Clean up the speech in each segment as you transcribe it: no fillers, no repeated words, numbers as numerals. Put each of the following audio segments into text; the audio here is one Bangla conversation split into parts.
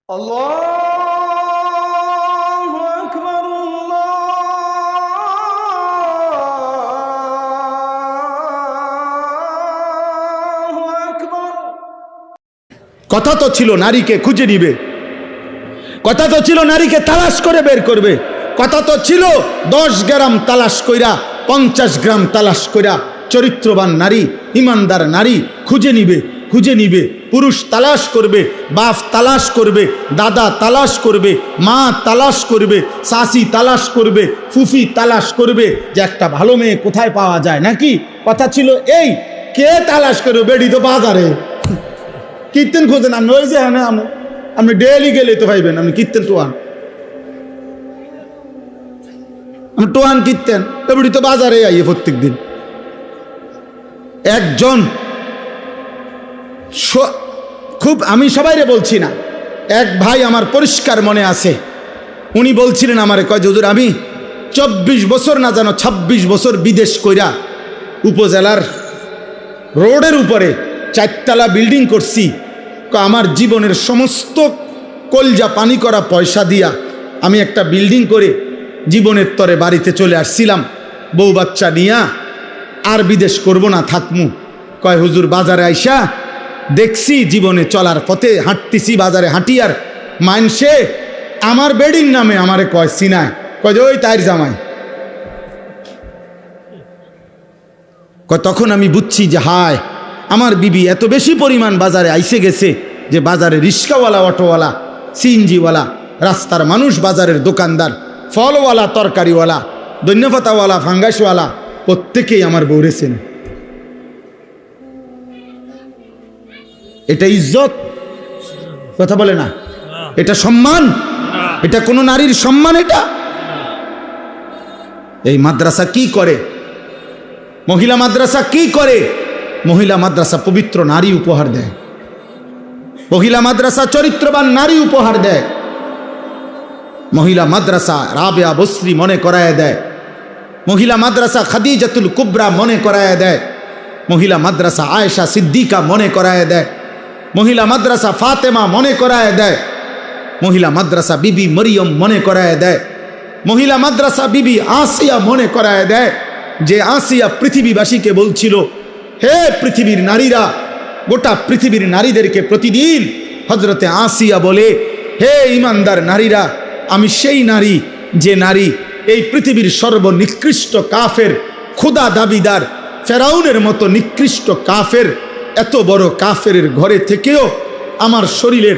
আল্লাহু আকবার, আল্লাহু আকবার। কথা তো ছিল নারীকে খুঁজে নিবে, কথা তো ছিল নারীকে তালাশ করে বের করবে, কথা তো ছিল 10 গ্রাম তালাশ কইরা 50 গ্রাম তালাশ কইরা চরিত্রবান নারী, ইমানদার নারী খুঁজে নিবে, খুঁজে নিবে। পুরুষ তালাশ করবে, বাপ তালাশ করবে, দাদা তালাশ করবে, মা তালাশ করবে, শাশি তালাশ করবে, ফুফি তালাশ করবে যে একটা ভালো মেয়ে কোথায় পাওয়া যায়। নাকি কথা ছিল এই, কে তালাশ করবে? বেডি তো বাজারে। কীর্তন খোঁজেন আপনি, ওই যে হ্যাঁ আপনি ডেলি গেলে তো পাইবেন। আপনি কীর্তন টোয়ান, আপনি টোয়ান কীর্তন এবারে তো বাজারে আইয়ে প্রত্যেক দিন। একজন খুব, আমি সবাইরে বলছি না, এক ভাই আমার পরিষ্কার মনে আছে, উনি বলছিলেন আমারে, কয় হুজুর আমি 24 বছর না জানো 26 বছর বিদেশ কইরা উপজেলার রোডের উপরে 4 তলা বিল্ডিং করছি, আমার জীবনের সমস্ত কলজা পানি করা পয়সা দিয়া আমি একটা বিল্ডিং করে জীবনের তরে বাড়িতে চলে আসছিলাম বউ বাচ্চা নিয়া, আর বিদেশ করব না, থাকমু। কয় হুজুর বাজারে আইসা দেখছি জীবনে চলার পথে হাঁটতেছি, বাজারে হাঁটিয়ার মানসে আমার বেডির নামে আমারে কয় সিনায়, কয় যে ওই তাইর জামাই। কয় তখন আমি বুঝছি যে হায় আমার বিবি এত বেশি পরিমাণ বাজারে আইসে গেছে যে বাজারে রিক্সাওয়ালা, অটোওয়ালা, সিএনজিওয়ালা, রাস্তার মানুষ, বাজারের দোকানদার, ফলওয়ালা, তরকারিওয়ালা, ধন্যপাতাওয়ালা, ফাঙ্গাসওয়ালা, প্রত্যেকেই আমার বউরেছেন। এটা ইজ্জত? কথা বলে না। এটা সম্মান? এটা কোনো নারীর সম্মান? এটা এই মাদ্রাসা কি করে? মহিলা মাদ্রাসা কি করে? মহিলা মাদ্রাসা পবিত্র নারী উপহার দেয়, মহিলা মাদ্রাসা চরিত্রবান নারী উপহার দেয়, মহিলা মাদ্রাসা রাবেয়া বসরি মনে করায় দেয়, মহিলা মাদ্রাসা খাদিজাতুল কুবরা মনে করায় দেয়, মহিলা মাদ্রাসা আয়েশা সিদ্দিকা মনে করায় দেয়, মহিলা মাদ্রাসা ফাতেমা মনে করায় দেয়, মহিলা মাদ্রাসা বিবি মরিয়ম মনে করায় দেয়, মহিলা মাদ্রাসা বিবি আসিয়া মনে করায় দেয়, যে আসিয়া পৃথিবীবাসীকে বলছিল হে পৃথিবীর নারীরা, গোটা পৃথিবীর নারীদেরকে প্রতিদিন হজরতে আসিয়া বলে হে ইমানদার নারীরা, আমি সেই নারী যে নারী এই পৃথিবীর সর্বনিকৃষ্ট কাফের, খোদা দাবিদার ফেরাউনের মতো নিকৃষ্ট কাফের, এত বড় কাফের ঘরে থেকেও আমার শরীরের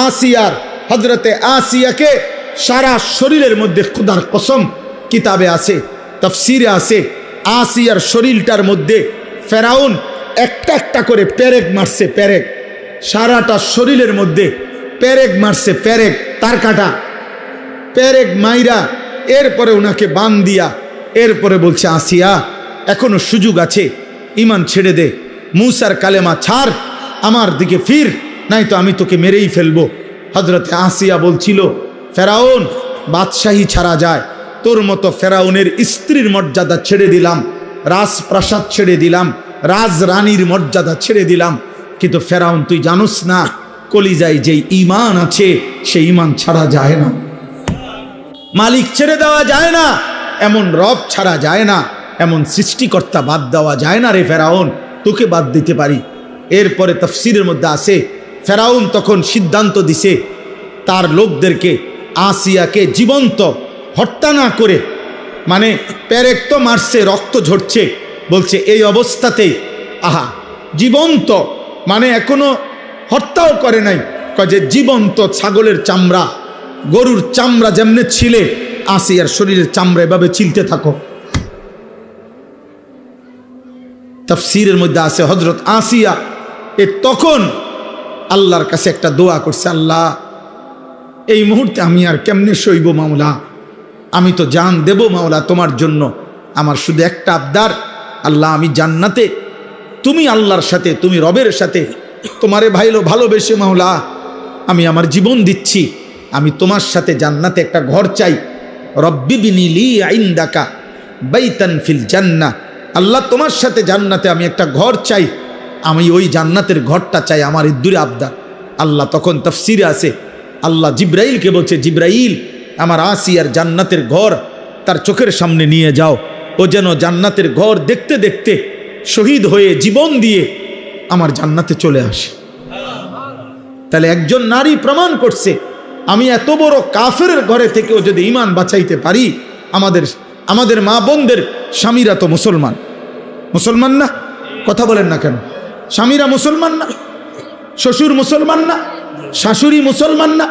আসিয়ার, হজরতে আসিয়াকে সারা শরীরের মধ্যে খোদার কসম কিতাবে আছে, তাফসিরে আছে, আসিয়ার শরীরটার মধ্যে ফেরাউন একটা একটা করে পেরেক মারছে, পেরেক, সারাটা শরীরের মধ্যে পেরেক মারছে, পেরেক, তার কাটা পেরেক মাইরা এরপরে ওনাকে বান দিয়া এরপরে বলছে আসিয়া এখনো সুযোগ আছে, ইমান ছেড়ে দে, মুসার কালেমা ছাড়, আমার দিকে ফির, নাই তো আমি তোকে মেরেই ফেলবো। হজরতে আসিয়া বলছিল ফেরাউন বাদশাহী ছাড়া যায়, তোর মতো ফেরাউনের স্ত্রীর মর্যাদা ছেড়ে দিলাম, রাজপ্রাসাদ ছেড়ে দিলাম, রাজরানীর মর্যাদা ছেড়ে দিলাম, কিন্তু ফেরাউন তুই জানোস না কলিজায় যেই ঈমান আছে সেই ঈমান ছাড়া যায় না, মালিক ছেড়ে দেওয়া যায় না, এমন রব ছাড়া যায় না, এমন সৃষ্টিকর্তা বাদ দেওয়া যায় না রে ফেরাউন, তোকে বাদ দিতে পারি। এরপরে তাফসীরের মধ্যে আছে ফেরাউন তখন সিদ্ধান্ত দিছে তার লোকদেরকে আসিয়াকে জীবন্ত হত্যা না করে, মানে পেরেক তো মারছে, রক্ত ঝরছে, বলছে এই অবস্থাতেই আহা জীবন্ত, মানে এখনো হত্যাও করে নাই, যে জীবন্ত ছাগলের চামড়া, গরুর চামড়া যেমনে ছিলে আসিয়ার শরীরের চামড়া এভাবে ছিলতে থাকো। তাফসীরের মধ্যে আছে হযরত আসিয়া তখন আল্লাহর কাছে একটা দোয়া করছে, আল্লাহ এই মুহূর্তে আমি আর কেমনে সইব মাওলা, আমি তো জান দেব মাওলা তোমার জন্য, আমার শুধু একটা আবদার, আল্লাহ আমি জান্নাতে, তুমি আল্লাহর সাথে, তুমি রবের সাথে তোমারে ভালোবেসে মাওলা আমি আমার জীবন দিচ্ছি, আমি তোমার সাথে জান্নাতে একটা ঘর চাই, রব্বি বিনি লি ইনদাকা বাইতান ফিল জান্নাহ, আল্লাহ তোমার সাথে জান্নাতে আমি একটা ঘর চাই, আমি ওই জান্নাতের ঘরটা চাই, আমার এই দূরে আবদার। আল্লাহ তখন তাফসীরে আছে আল্লাহ জিব্রাইলকে বলছে, জিব্রাইল আমার আসিয়ার জান্নাতের ঘর তার চোখের সামনে নিয়ে যাও, ও যেন জান্নাতের ঘর দেখতে দেখতে শহীদ হয়ে জীবন দিয়ে আমার জান্নাতে চলে আসে। তাহলে একজন নারী প্রমাণ করছে, আমি এত বড় কাফেরের ঘরে থেকেও যদি ঈমান বাঁচাইতে পারি, আমাদের মা বোনদের স্বামীরা তো মুসলমান, মুসলমান না? কথা বলেন না কেন? স্বামীরা মুসলমান না? শ্বশুর মুসলমান না? শাশুড়ি মুসলমান না?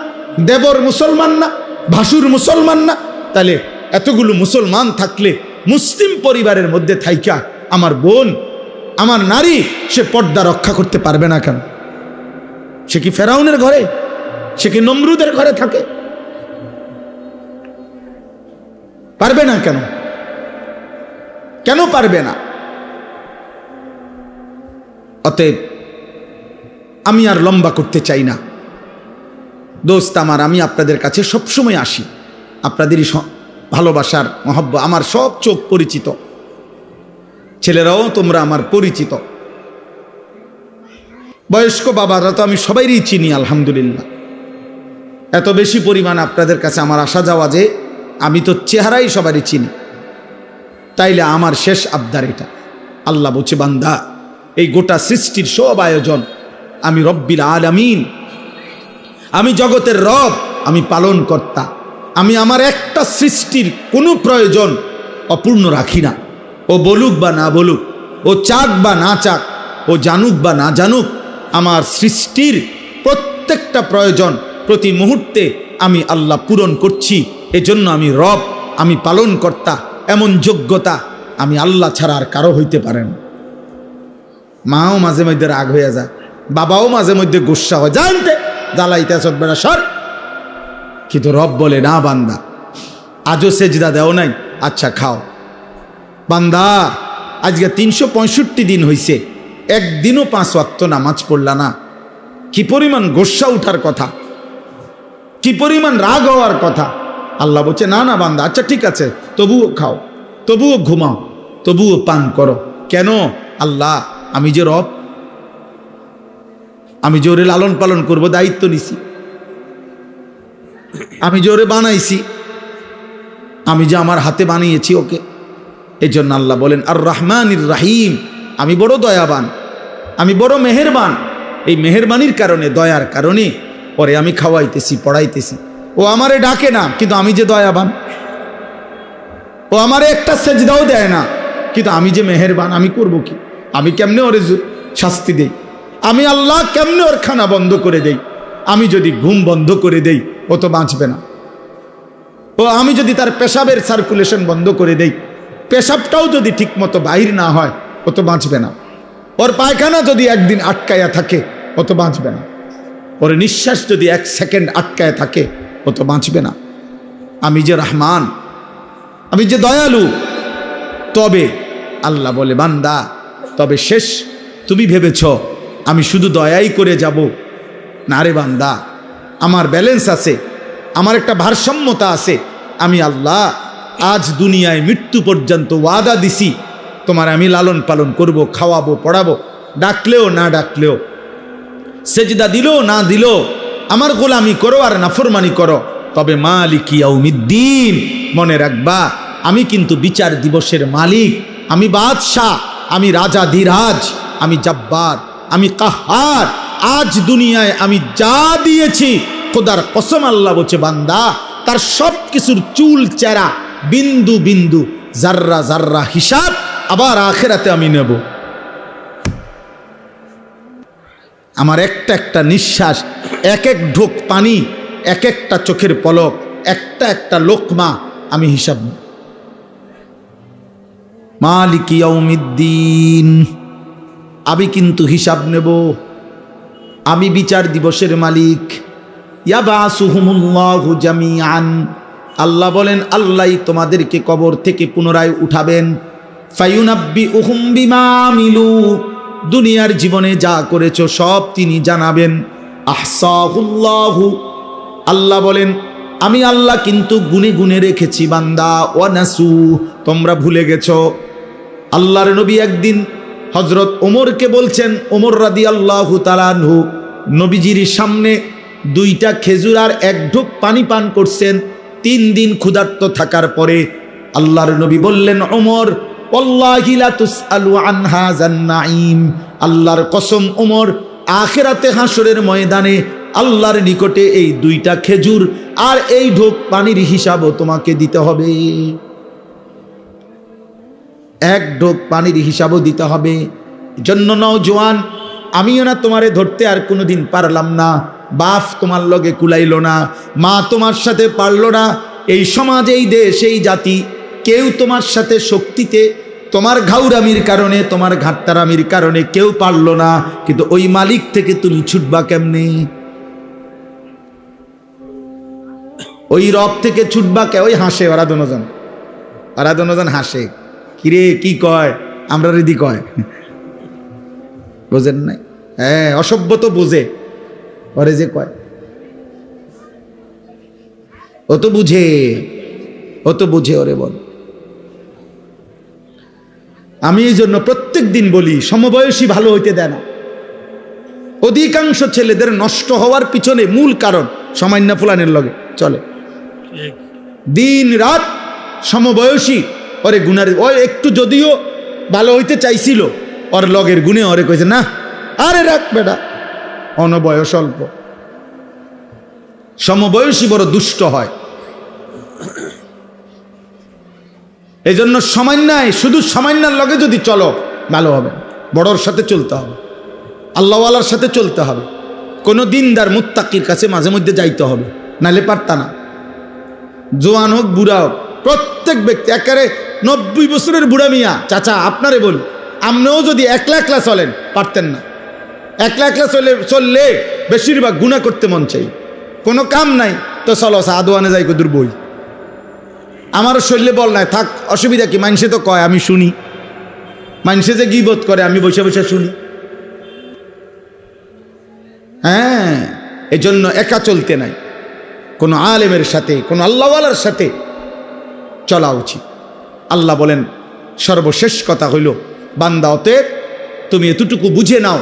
দেবর মুসলমান না? ভাসুর মুসলমান না? তাহলে এতগুলো মুসলমান থাকলে মুসলিম পরিবারের মধ্যে থাইকা আমার বোন, আমার নারী, সে পর্দা রক্ষা করতে পারবে না কেন? সে কি ফেরাউনের ঘরে, সে কি নমরুদের ঘরে থাকে? পারবে না কেন? কেন পারবে না? অতএব আমি আর লম্বা করতে চাই না দোস্ত আমার, আমি আপনাদের কাছে সবসময় আসি, আপনাদেরই ভালোবাসার মহব্বত, আমার সব চোখ পরিচিত, ছেলেরাও তোমরা আমার পরিচিত, বয়স্ক বাবারা তো আমি সবাইরই চিনি আলহামদুলিল্লাহ। এত বেশি পরিমাণ আপনাদের কাছে আমার আসা যাওয়া যে আমি তো চেহারাই সবারই চিনি। তাইলে আমার শেষ আবদার এটা, আল্লাহ বলছে, বান্দা এই গোটা সৃষ্টির সব আয়োজন আমি রব্বিল আলামিন, আমি জগতের রব, আমি পালন কর্তা, আমি আমার একটা সৃষ্টির কোনো প্রয়োজন অপূর্ণ রাখি না। ও বলুক বা না বলুক, ও চাক বা না চাক, ও জানুক বা না জানুক, আমার সৃষ্টির প্রত্যেকটা প্রয়োজন প্রতি মুহূর্তে আমি আল্লাহ পূরণ করছি। এজন্য আমি রব, আমি পালন কর্তা, এমন যোগ্যতা আমি আল্লাহ ছাড়া আর কারো হইতে পারেন। মাও মাঝে মধ্যে রাগ হয়ে যায়, বাবাও মাঝে মধ্যে গুসা হয়, জানতে জ্বালাইতে বেড়া সর, কিন্তু রব বলে, না বান্দা আজও সেজদা দেও নাই, আচ্ছা খাও। বান্দা আজকে 365 দিন হইছে, একদিনও 5 ওয়াক্ত নামাজ পড়লা না, কি পরিমাণ গোসা উঠার কথা, কি পরিমাণ রাগ হওয়ার কথা। আল্লাহ বলছে, না না বান্দা, আচ্ছা ঠিক আছে, তবুও খাও, তবুও ঘুমাও, তবুও পান করো। কেন? আল্লাহ আমি যে রব, আমি যে ওরে লালন পালন করব দায়িত্ব নিছি, আমি যে ওরে বানাইছি, আমি যে আমার হাতে বানিয়েছি ওকে। এই জন্য আল্লাহ বলেন আর রহমানির রাহিম, আমি বড় দয়াবান, আমি বড় মেহেরবান। এই মেহেরবানির কারণে, দয়ার কারণে পরে আমি খাওয়াইতেছি, পড়াইতেছি। ও আমারে ডাকে না, কিন্তু আমি যে দয়াবান। ও আমারে একটা সেজদাও দেয় না, কিন্তু আমি যে মেহেরবান, আমি করব কি? আমি কেমনে ওরে শাস্তি দেই? আমি আল্লাহ কেমনে ওর খানা বন্ধ করে দেই? আমি যদি ঘুম বন্ধ করে দেই, ও তো বাঁচবে না। ও আমি যদি তার পেশাবের সার্কুলেশন বন্ধ করে দেই, পেশাবটাও যদি ঠিক মতো বাহির না হয়, ও তো বাঁচবে না। ওর পায়খানা যদি একদিন আটকায়া থাকে, ও তো বাঁচবে না। ওর নিঃশ্বাস যদি 1 সেকেন্ড আটকায় থাকে, ও তো বাঁচবে না। আমি যে রহমান, আমি যে দয়ালু। তবে আল্লাহ বলে, বান্দা তবে শেষ তুমি ভেবেছ আমি শুধু দয়াই করে যাব? না রে বান্দা, আমার ব্যালেন্স আছে, আমার একটা ভারসাম্যতা আছে। আমি আল্লাহ আজ দুনিয়ায় মৃত্যু পর্যন্ত ওয়াদা দিছি, তোমার আমি লালন পালন করব, খাওয়াবো, পড়াবো, ডাকলেও না ডাকলেও, সেজদা দিলেও না দিলেও আমার গোলামি করো আর নাফরমানি করো। তবে মালিক ইয়াউমিদ্দিন, মনে রাখবা আমি কিন্তু বিচার দিবসের মালিক, আমি বাদশাহ, আমি রাজা ধীরাজ, আমি জব্বার, আমি কাহার। আজ দুনিয়ায় আমি যা দিয়েছি, খোদার কসম আল্লাহ বলছে, বান্দা তার সব কিছুর চুল চেরা, বিন্দু বিন্দু, জাররা জাররা হিসাব আবার আখেরাতে আমি নেব। আমার একটা একটা নিঃশ্বাস, এক এক ঢোক পানি, এক একটা চোখের পলক, একটা একটা লোকমা আমি হিসাব নেব। মালিক ইয়াউমিদ্দিন, আমি কিন্তু হিসাব নেব, আমি বিচার দিবসের মালিক। ইয়াবাসুহুমুল্লাহু জামিআন, আল্লাহ বলেন আল্লাহই তোমাদেরকে কবর থেকে পুনরায় উঠাবেন। ফায়ুনাব্বিউহুম বিমা আমিলু, দুনিয়ার জীবনে যা করেছো সব তিনি জানাবেন। আহসাহুল্লাহু, আল্লাহ বলেন আমি আল্লাহ কিন্তু গুনে গুনে রেখেছি বান্দা। ওয়ানাসু, তোমরা ভুলে গেছো। আল্লাহর নবী একদিন হযরত ওমরকে বলছেন, ওমর রাদিয়াল্লাহু তাআলা আনহু নবীজির সামনে 2টা খেজুর আর 1 ঢোক পানি পান করছেন 3 দিন ক্ষুধার্ত থাকার পরে। আল্লাহর নবী বললেন, ওমর ওয়াল্লাহি লা তুসআলু আন হাযান নাঈম, আল্লাহর কসম ওমর, আখিরাতে হাসরের ময়দানে আল্লাহর নিকটে এই 2টা খেজুর আর এই ঢোক পানির হিসাবও তোমাকে দিতে হবে। 1 ঢোক পানির হিসাবও দিতে হবে। জন্য নওজোয়ান, আমিও না তোমারে ধরতে আর কোনোদিন পারলাম না, বাপ তোমার লগে কুলাইল না, মা তোমার সাথে পারল না, এই সমাজ, এই দেশ, এই জাতি কেউ তোমার সাথে শক্তিতে, তোমার ঘাউরামির কারণে, তোমার ঘাটতারামির কারণে কেউ পারল না, কিন্তু ওই মালিক থেকে তুমি ছুটবা কেমনে? ওই রব থেকে ছুটবা কে? ওই হাসে ওরা দুজন হাসে, কিরে কি কয়, আমরা রেদি কয়, বোঝেন নাই? হ্যাঁ, অসভ্য তো বোঝে, ওরে যে কয় ও তো বুঝে, ওরে বল। আমি এই জন্য প্রত্যেক দিন বলি, সমবয়সী ভালো হইতে দেয় না। অধিকাংশ ছেলেদের নষ্ট হওয়ার পিছনে মূল কারণ সামান্য ফুলানের লগে চলে, দিন রাত সমবয়সী ওরে গুনার, ও একটু যদিও ভালো হইতে চাইছিল, ওর লগের গুণে ওরে কইছে না, আরে রাখ বেটা, অনবয়স অল্প। সমবয়সী বড় দুষ্ট হয়। এই জন্য সামান্যায়, শুধু সামান্যার লগে যদি চলো ভালো হবে, বড়র সাথে চলতে হবে, আল্লাহওয়ালার সাথে চলতে হবে, কোনো দিনদার মুত্তাকির কাছে মাঝে মধ্যে যাইতে হবে, নাহলে পারতা না। জোয়ান হোক বুড়া হোক, প্রত্যেক ব্যক্তি, একেবারে 90 বছরের বুড়া মিয়া চাচা আপনারে বলি, আপনিও যদি একলা একলা চলেন পারতেন না। একলা একলা চললে বেশিরভাগ গুনাহ করতে মন চাই, কোনো কাম নাই তো চলো সাদওয়ানে যাই কদুর বই, আমারও শরীরে বল নাই, থাক অসুবিধা কি, মানুষে তো কয় আমি শুনি, মানুষে যে গীবত করে আমি বসে বসে শুনি। হ্যাঁ, এজন্য একা চলতে নাই, কোনো আলেমের সাথে, কোনো আল্লাহওয়ালার সাথে চলা উচিত। আল্লাহ বলেন, সর্বশেষ কথা হইল, বান্দা অতএব তুমি এতটুকু বুঝে নাও,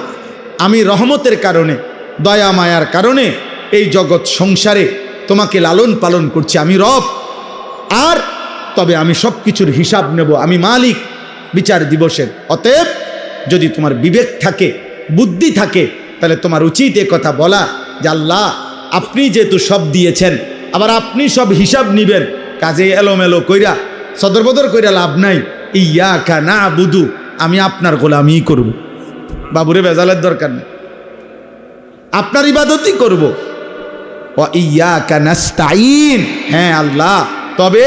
আমি রহমতের কারণে, দয়া মায়ার কারণে এই জগৎ সংসারে তোমাকে লালন পালন করছি, আমি রব, আর তবে আমি সব কিছুর হিসাব নেব, আমি মালিক বিচার দিবসের। অতএব যদি তোমার বিবেক থাকে, বুদ্ধি থাকে, তাহলে তোমার উচিত এ কথা বলা যে আল্লাহ আপনি যেহেতু সব দিয়েছেন, আবার আপনি সব হিসাব নিবেন, কাজে এলোমেলো কইরা সদরবদর কইরা লাভ নাই। ইয়াকা নাবুদু, আমি আপনার গোলামি করব, বাবুরে বেজালের দরকার নেই, আপনার ইবাদতই করব। ওয়া ইয়াকা নাস্তাইন, হ্যাঁ আল্লাহ, তবে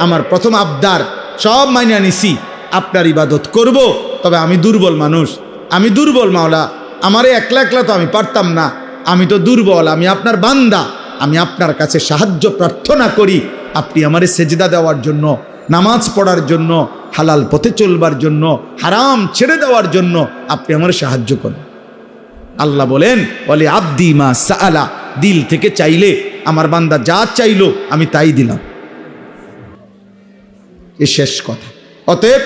আমার প্রথম আবদার সব মাইনা নিছি, আপনার ইবাদত করব, তবে আমি দুর্বল মানুষ, আমি দুর্বল মাওলা, আমারে একলা একলা তো আমি পারতাম না, আমি তো দুর্বল, আমি আপনার বান্দা, আমি আপনার কাছে সাহায্য প্রার্থনা করি, আপনি আমারে সেজদা দেওয়ার জন্য, নামাজ পড়ার জন্য, হালাল পথে চলবার জন্য, হারাম ছেড়ে দেওয়ার জন্য আপনি আমার সাহায্য করেন। আল্লাহ বলেন, বলে আব্দি মা সাআলা, দিল থেকে চাইলে আমার বান্দা যা চাইলো আমি তাই দিলাম। এ শেষ কথা। অতএব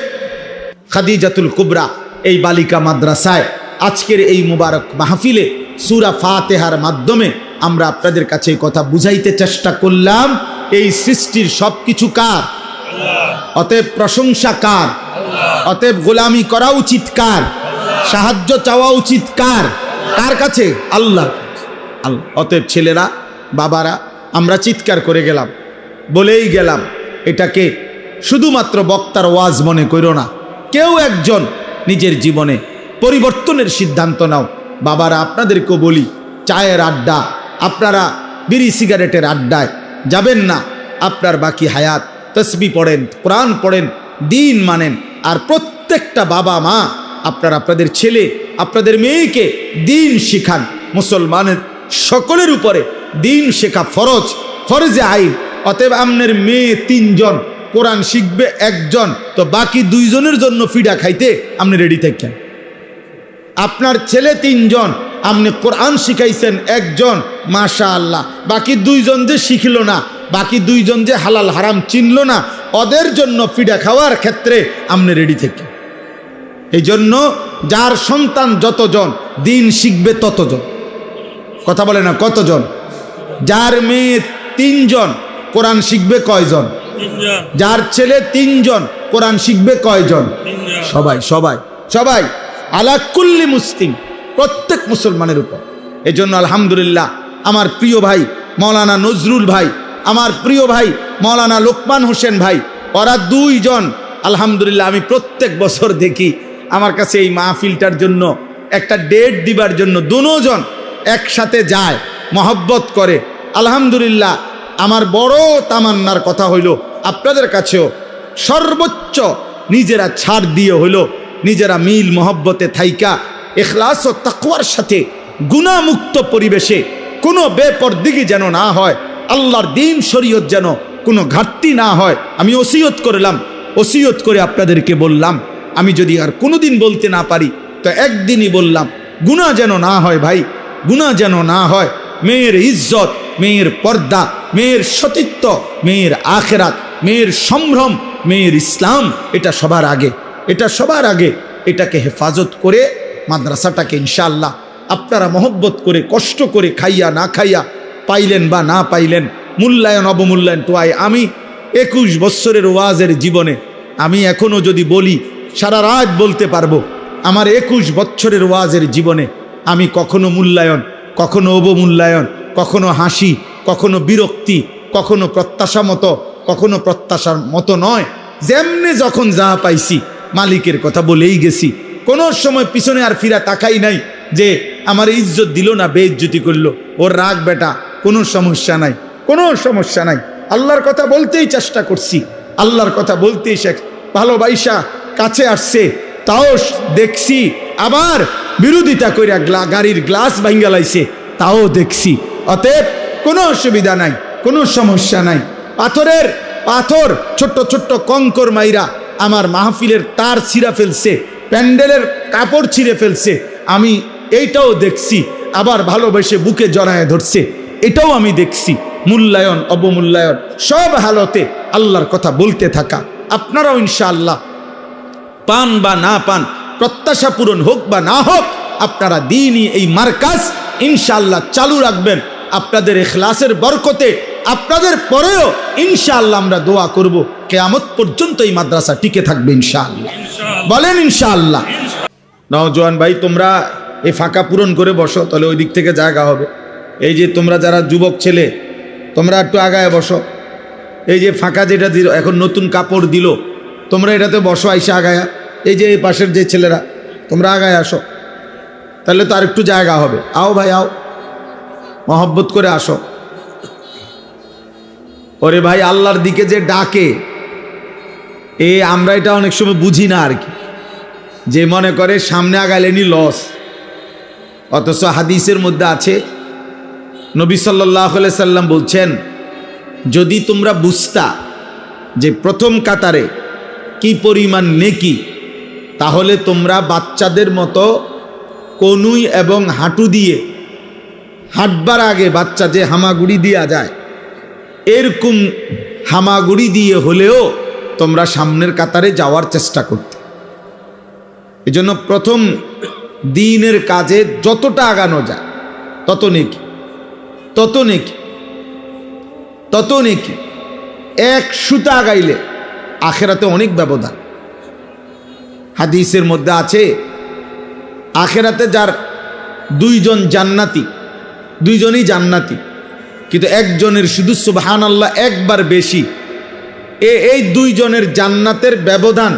খাদিজাতুল কুবরা এই বালিকা মাদ্রাসায় আজকের এই মুবারক মাহফিলে সূরা ফাতিহার মাধ্যমে আমরা আপনাদের কাছে এই কথা বুঝাইতে চেষ্টা করলাম, এই সৃষ্টির সবকিছু কার? অতএব প্রশংসা কার? অতএব গোলামি করা উচিত কার? সাহায্য চাওয়া উচিত কার? কার কাছে? আল্লাহ। অতএব ছেলেরা, বাবারা, আমরা চিৎকার করে গেলাম, বলেই গেলাম, এটাকে শুধুমাত্র বক্তার ওয়াজ মনে করো না, কেউ একজন নিজের জীবনে পরিবর্তনের সিদ্ধান্ত নাও। বাবারা, আপনাদেরকেও বলি, চায়ের আড্ডা, আপনারা বিড়ি সিগারেটের আড্ডায় যাবেন না। আপনার বাকি হায়াত তসবিহ পড়েন, কোরআন পড়েন, দিন মানেন। আর প্রত্যেকটা বাবা মা আপনারা আপনাদের ছেলে, আপনাদের মেয়েকে দিন শিখান। মুসলমানের সকলের উপরে দিন শেখা ফরজ, ফরজে আইন। অতএব আপনার মেয়ে 3 জন, কোরআন শিখবে 1 জন, তো বাকি 2 জনের জন্য ফিডা খাইতে আপনি রেডি থাকেন। আপনার ছেলে 3 জন, আপনি কোরআন শিখাইছেন 1 জন, মাশাআল্লাহ, বাকি 2 জন যে শিখল না, বাকি 2 জন যে হালাল হারাম চিনল না, ওদের জন্য ফিডা খাওয়ার ক্ষেত্রে আপনি রেডি থাকেন। এই জন্য যার সন্তান যতজন, দিন শিখবে ততজন। কথা বলে না, কতজন? যার মেয়ে 3 জন কোরআন শিখবে কয়জন? যার ছেলে 3 জন কোরআন শিখবে কয়জন? সবাই সবাই সবাই, আলা কুল্লি মুসলিম, প্রত্যেক মুসলমানের উপর। এজন্য আলহামদুলিল্লাহ আমার প্রিয় ভাই মৌলানা নজরুল ভাই, আমার প্রিয় ভাই মৌলানা লোকমান হোসেন ভাই, ওরা 2 জন আলহামদুলিল্লাহ আমি প্রত্যেক বছর দেখি আমার কাছে এই মাহফিলটার জন্য একটা ডেট দিবার জন্য 2 জন একসাথে যায়, মহব্বত করে। আলহামদুলিল্লাহ আমার বড় তামান্নার কথা হইল আপনাদের কাছেও সর্বোচ্চ নিজেরা ছাড় দিয়ে হইল নিজেরা মিল মহব্বতে থাইকা ইখলাস ও তাকওয়ার সাথে গুনাহমুক্ত পরিবেশে কোনো বেপরদিগি যেন না হয়, আল্লাহর দ্বীন শরীয়ত যেন কোনো ঘাটতি না হয়। আমি ওসিয়ত করলাম, ওসিয়ত করে আপনাদেরকে বললাম, আমি যদি আর কোনোদিন বলতে না পারি তো একদিনই বললাম, গুনাহ যেন না হয় ভাই, গুনাহ যেন না হয়। মেয়ের ইজ্জত, মেয়ের পর্দা, মেয়ের সতীত্ব, মেয়ের আখেরাত, মেয়ের সম্ভ্রম, মেয়ের ইসলাম, এটা সবার আগে, এটা সবার আগে। এটাকে হেফাজত করে মাদ্রাসাটাকে ইনশাআল্লাহ আপনারা মহব্বত করে কষ্ট করে খাইয়া না খাইয়া, পাইলেন বা না পাইলেন, মূল্যায়ন অবমূল্যায়ন টোয়াই। আমি 21 বছরের ওয়াজের জীবনে আমি এখনও যদি বলি সারা রাত বলতে পারবো। আমার 21 বছরের ওয়াজের জীবনে আমি কখনো মূল্যায়ন, কখনো অবমূল্যায়ন, কখনো হাসি, কখনো বিরক্তি, কখনো প্রত্যাশা মতো, কখনো প্রত্যাশার মতো নয়, যেমনি যখন যা পাইছি মালিকের কথা বলেই গেছি। কোনো সময় পিছনে আর ফিরা তাকাই নাই যে আমার ইজ্জত দিল না, বেইজ্জতি করলো, ওর রাগ বেটা, কোনো সমস্যা নাই, কোনো সমস্যা নাই। আল্লাহর কথা বলতেই চেষ্টা করছি, আল্লাহর কথা বলতেই ভালোবাসা কাছে আসছে, তাও দেখছি। আবার বিরোধিতা কইরা গাড়ির গ্লাস ভাঙ্গা লাইছে, তাও দেখছি। অতএব কোনো অসুবিধা নাই, কোনো সমস্যা নাই। পাথর ছোট্ট ছোট্ট কঙ্কর মাইরা আমার মাহফিলের তার ছিঁড়া ফেলছে, প্যান্ডেলের কাপড় ছিঁড়ে ফেলছে, আমি এইটাও দেখছি। আবার ভালোবেসে বুকে জড়ায় ধরছে, এটাও আমি দেখছি। মূল্যায়ন অবমূল্যায়ন সব হালতে আল্লাহর কথা বলতে থাকা। আপনারাও ইনশাআল্লাহ পান বা না পান, প্রত্যাশা পূরণ হোক বা না হোক, আপনারা দ্বীনি এই মার্কাজ ইনশাআল্লাহ চালু রাখবেন। আপনাদের ইখলাসের বরকতে আপনাদের পরেও ইনশাআল্লাহ আমরা দোয়া করব কিয়ামত পর্যন্ত এই মাদ্রাসা টিকে থাকবে ইনশাআল্লাহ। বলেন ইনশাআল্লাহ। নওজোয়ান ভাই, তোমরা এই ফাঁকা পূরণ করে বসো, তাহলে ওই দিক থেকে জায়গা হবে। এই যে তোমরা যারা যুবক ছেলে, তোমরা একটু আগায় বসো। এই যে ফাঁকা যেটা দিল, এখন নতুন কাপড় দিল, তোমরা এটাতে বসো আইসা আগায়া। এই যে এই পাশের যে ছেলেরা, তোমরা আগায় আসো, তাহলে তো আর একটু জায়গা হবে। আও ভাই আও, মহব্বত করে আসো। ওরে ভাই, আল্লাহর দিকে যে ডাকে, আমরা এটা অনেক সময় বুঝি না আর কি, যে মনে করে সামনে আগাইলেনি লস। অথচ হাদিসের মধ্যে আছে, নবী সাল্লাল্লাহু আলাইহি সাল্লাম বলছেন, যদি তোমরা বুঝতা যে প্রথম কাতারে কি পরিমাণ নেকি, তাহলে তোমরা বাচ্চাদের মতো কনুই এবং হাঁটু দিয়ে হাঁটবার আগে বাচ্চা যে হামাগুড়ি দেওয়া যায়, এরকম হামাগুড়ি দিয়ে হলেও তোমরা সামনের কাতারে যাওয়ার চেষ্টা করতে। এজন্য প্রথম দিনের কাজে যতটা আগানো যায় তত নেকি, তত নেকি, তত নেকি। 1 সুতা আগাইলে আখেরাতে অনেক ব্যবধান। হাদিসের মধ্যে আছে, আখেরাতে যার 2 জন জান্নাতি, 2 জনই জান্নাতি, কিন্তু একজনের শুধু সুবহানাল্লাহ একবার বেশি, এই 2 জনের জান্নাতের ব্যবধান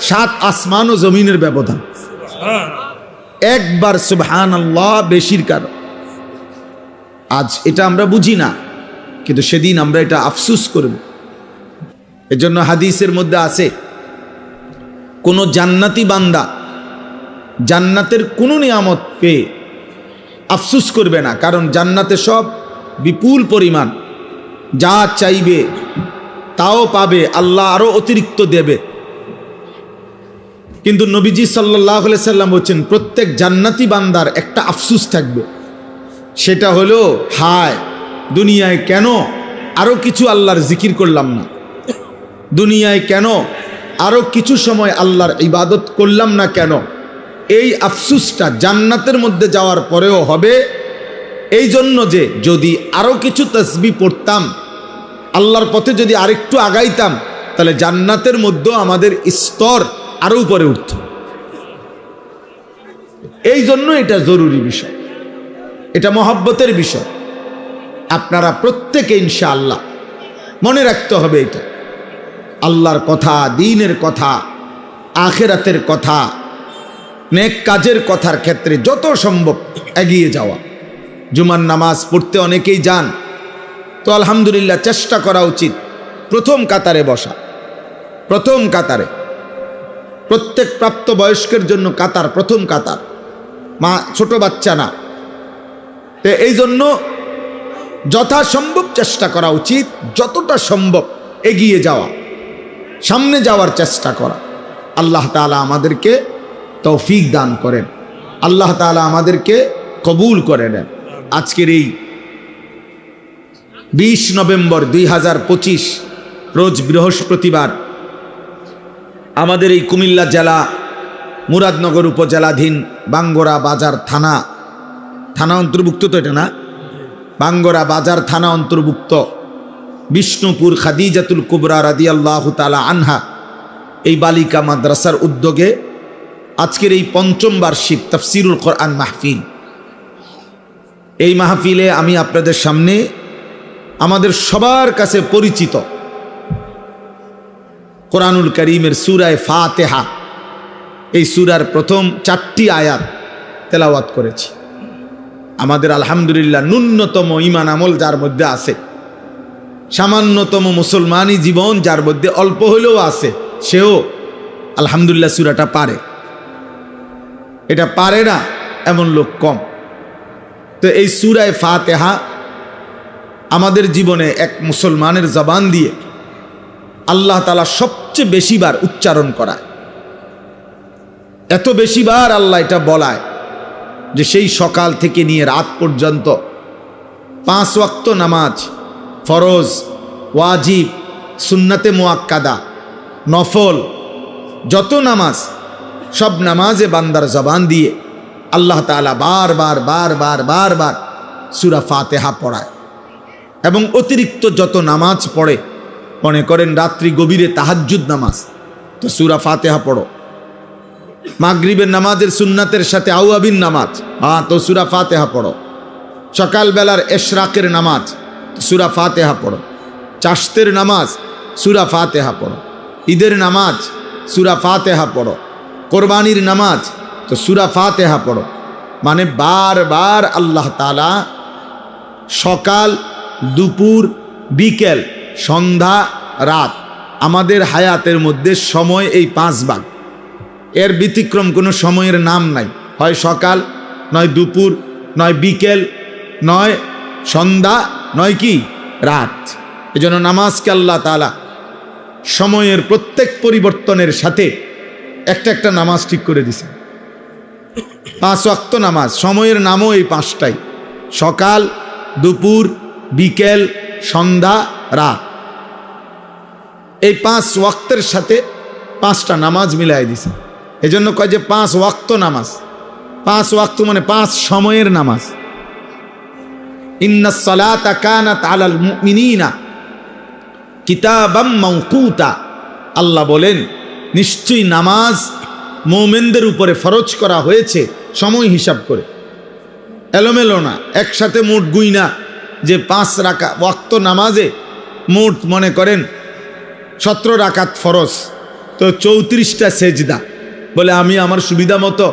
7 আসমান ও জমিনের ব্যবধান। একবার সুবহানাল্লাহ বেশির কারণ। আজ এটা আমরা বুঝি না, কিন্তু সেদিন আমরা এটা আফসোস করব। এজন্য হাদিসের মধ্যে আছে, কোনো জান্নাতি বান্দা জান্নাতের কোনো নিয়ামত পেয়ে আফসোস করবে না, কারণ জান্নাতে সব বিপুল পরিমাণ, যা চাইবে তাও পাবে, আল্লাহ আরো অতিরিক্ত দেবে। কিন্তু নবীজি সাল্লাল্লাহু আলাইহি সাল্লাম বলছেন, প্রত্যেক জান্নাতি বান্দার একটা আফসোস থাকবে, সেটা হলো, হায় দুনিয়ায় কেন আরো কিছু আল্লাহর জিকির করলাম না, দুনিয়ায় কেন আরো কিছু সময় আল্লাহর ইবাদত করলাম না কেন। এই আফসোসটা জান্নাতের মধ্যে যাওয়ার পরেও হবে, এই জন্য যে যদি আরো কিছু তাসবিহ পড়তাম, আল্লাহর পথে যদি আরেকটু আগাইতাম, তাহলে জান্নাতের মধ্যেও আমাদের স্তর আরো উপরে উঠত। এই জন্য এটা জরুরি বিষয়, এটা মহব্বতের বিষয়। আপনারা প্রত্যেকে ইনশাআল্লাহ মনে রাখতে হবে এটা, আল্লাহর কথা, দ্বীনের কথা, আখিরাতের কথা, নেক কাজের কথার ক্ষেত্রে যত সম্ভব এগিয়ে যাওয়া। জুমার নামাজ পড়তে অনেকেই যান, তো আলহামদুলিল্লাহ চেষ্টা করা উচিত প্রথম কাতারে বসা। প্রথম কাতারে প্রত্যেক প্রাপ্ত বয়স্কের জন্য কাতার, প্রথম কাতার, মা ছোট বাচ্চা না। তো এই জন্য যথাসম্ভব চেষ্টা করা উচিত, যতটা সম্ভব এগিয়ে যাওয়া, সামনে যাওয়ার চেষ্টা করা। আল্লাহ তাআলা আমাদেরকে তৌফিক দান করেন, আল্লাহ তাআলা আমাদেরকে কবুল করে নেন। আজকের এই 20 নভেম্বর 2025 রোজ বৃহস্পতিবার আমাদের এই কুমিল্লা জেলা মুরাদনগর উপজেলাধীন বাঙ্গরা বাজার থানা অন্তর্ভুক্ত, তো এটা না, বাঙ্গরা বাজার থানা অন্তর্ভুক্ত বিষ্ণুপুর খাদিজাতুল কুবরা রাদিয়াল্লাহু তাআলা আনহা এই বালিকা মাদ্রাসার উদ্যোগে আজকের এই 5ম বার্ষিক তাফসিরুল কোরআন মাহফিল। এই মাহফিলে আমি আপনাদের সামনে আমাদের সবার কাছে পরিচিত কোরআনুল কারীমের সূরা ফাতিহা, এই সূরার প্রথম 4টি আয়াত তেলাওয়াত করেছি। আমাদের আলহামদুলিল্লাহ ন্যূনতম ঈমান আমল যার মধ্যে আছে, সামান্যতম মুসলমানি জীবন যার মধ্যে অল্প হলেও আছে, সেও আলহামদুলিল্লাহ সূরাটা পারে। এটা পারে না এমন লোক কম। তো এই সূরা ফাতিহা আমাদের জীবনে এক মুসলমানের জবান দিয়ে আল্লাহ তাআলা সবচেয়ে বেশিবার উচ্চারণ করায়। এত বেশিবার আল্লাহ এটা বলায় যে সেই সকাল থেকে নিয়ে রাত পর্যন্ত 5 ওয়াক্ত নামাজ, ফরজ, ওয়াজিব, সুন্নাতে মুআক্কাদা, নফল, যত নামাজ, সব নামাজে বান্দার জবান দিয়ে আল্লাহ তাআলা বারবার সূরা ফাতিহা পড়ায়। এবং অতিরিক্ত যত নামাজ পড়ে, মনে করেন রাত্রি গভীরে তাহাজ্জুদ নামাজ, তো সূরা ফাতিহা পড়ো। মাগরিবের নামাজের সুন্নাতের সাথে আওয়াবিন নামাজ, তো সূরা ফাতিহা পড়ো। সকালবেলার এশরাকের নামাজ, সূরা ফাতিহা পড়ো। চাশতের নামাজ, সূরা ফাতিহা পড়ো। ঈদের নামাজ, সূরা ফাতিহা পড়ো। কোরবানির নামাজ, তো সূরা ফাতিহা পড়ো। মানে বারবার আল্লাহ তাআলা সকাল, দুপুর, বিকেল, সন্ধ্যা, রাত, আমাদের হায়াতের মধ্যে সময় এই 5 ভাগ, এর ব্যতিক্রম কোনো সময়ের নাম নাই। হয় সকাল, নয় দুপুর, নয় বিকেল, নয় সন্ধ্যা, নয় কি রাত। এজন্য নামাজকে আল্লাহ তাআলা সময়ের প্রত্যেক পরিবর্তনের সাথে একটা নামাজ ঠিক করে দিছে। 5 ওয়াক্ত নামাজ, সময়ের নামও এই 5টাই, সকাল, দুপুর, বিকেল, সন্ধ্যা, রাত। এই 5 ওয়াক্তের সাথে 5টা নামাজ মিলাই দিছে। এজন্য কয় যে 5 ওয়াক্ত নামাজ। 5 ওয়াক্ত মানে 5 সময়ের নামাজ। ইন্নাস সালাতা কানাত আলাল মুমিনিনা কিতাবাম মাওকুতা, আল্লাহ বলেন নিশ্চয়ই নামাজ মুমিনদের উপরে ফরজ করা হয়েছে সময় হিসাব করে, এলোমেলো না, একসাথে মোট গুইনা যে 5 রাকাত ওয়াক্ত নামাজে মোট মনে করেন 17 রাকাত ফরজ, তো 34টা সেজদা। বলে আমি আমার সুবিধা মতো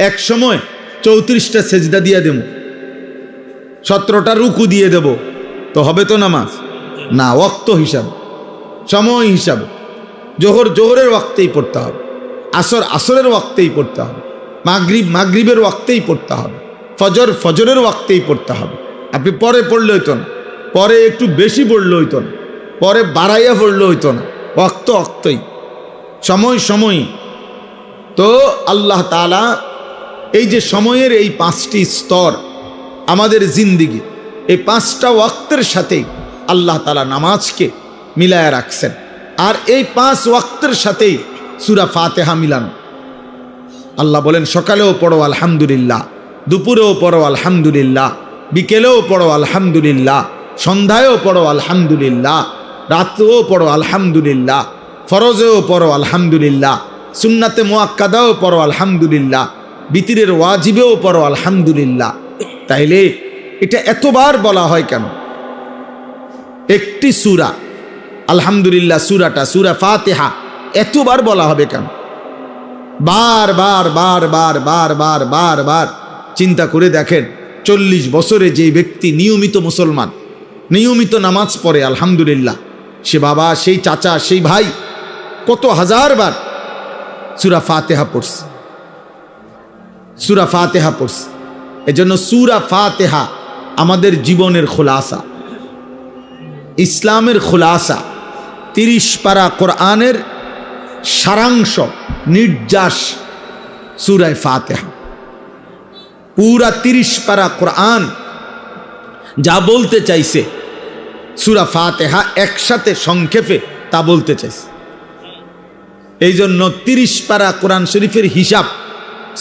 এক সময় 34টা সেজদা দিয়ে দেব, 17টা রুকু দিয়ে দেব, তো হবে তো নামাজ না। ওয়াক্ত হিসাব, সময় হিসাব। জোহরের ওয়াক্তেই পড়তে হবে, আসরের ওয়াক্তেই পড়তে হবে, মাগরিবের ওয়াক্তেই পড়তে হবে, ফজরের ওয়াক্তেই পড়তে হবে। আপনি পরে পড়লে হইতো না, পরে একটু বেশি পড়লে হইতো না, পরে বাড়াইয়া পড়লে হইতো না, ওয়াক্তই, সময়। তো আল্লাহ তাআলা এই যে সময়ের এই 5টি স্তর আমাদের জিন্দিগি, এই 5টা ওয়াক্তের সাথেই আল্লাহ তাআলা নামাজকে মিলায়া রাখছেন। আর এই 5 ওয়াক্তের সাথেই সূরা ফাতিহা মিলানো। আল্লাহ বলেন সকালেও পড়ো আলহামদুলিল্লাহ, দুপুরেও পড়ো আলহামদুলিল্লাহ, বিকেলেও পড়ো আলহামদুলিল্লাহ, সন্ধ্যায়ও পড়ো আলহামদুলিল্লাহ, রাতেও পড়ো আলহামদুলিল্লাহ, ফরজেও পড়ো আলহামদুলিল্লাহ, সুন্নাতে মুআক্কাদাও পড়ো আলহামদুলিল্লাহ, বিতিরের ওয়াজিবেও পড়ো আলহামদুলিল্লাহ। তাইলে এটা এতবার বলা হয় কেন? একটি সূরা আলহামদুলিল্লাহ, সূরা ফাতিহা এতবার বলা হবে কেন? বার বার বার বার বার বার বার বার চিন্তা করে দেখেন, 40 বছরে যে ব্যক্তি নিয়মিত মুসলমান, নিয়মিত নামাজ পড়ে আলহামদুলিল্লাহ, সে বাবা, সেই চাচা, সেই ভাই কত হাজার বার সূরা ফাতিহা পড়ছে, সূরা ফাতিহা পড়ছে। এজন্য সূরা ফাতিহা আমাদের জীবনের খোলাসা, ইসলামের খোলাসা। 30 পারা কোরআনের সারাংশ, নির্যাস সূরা ফাতিহা। পুরা 30 পারা কোরআন যা বলতে চাইছে সূরা ফাতিহা একসাথে সংক্ষেপে তা বলতে চাইছে। এই জন্য 30 পারা কোরআন শরীফের হিসাব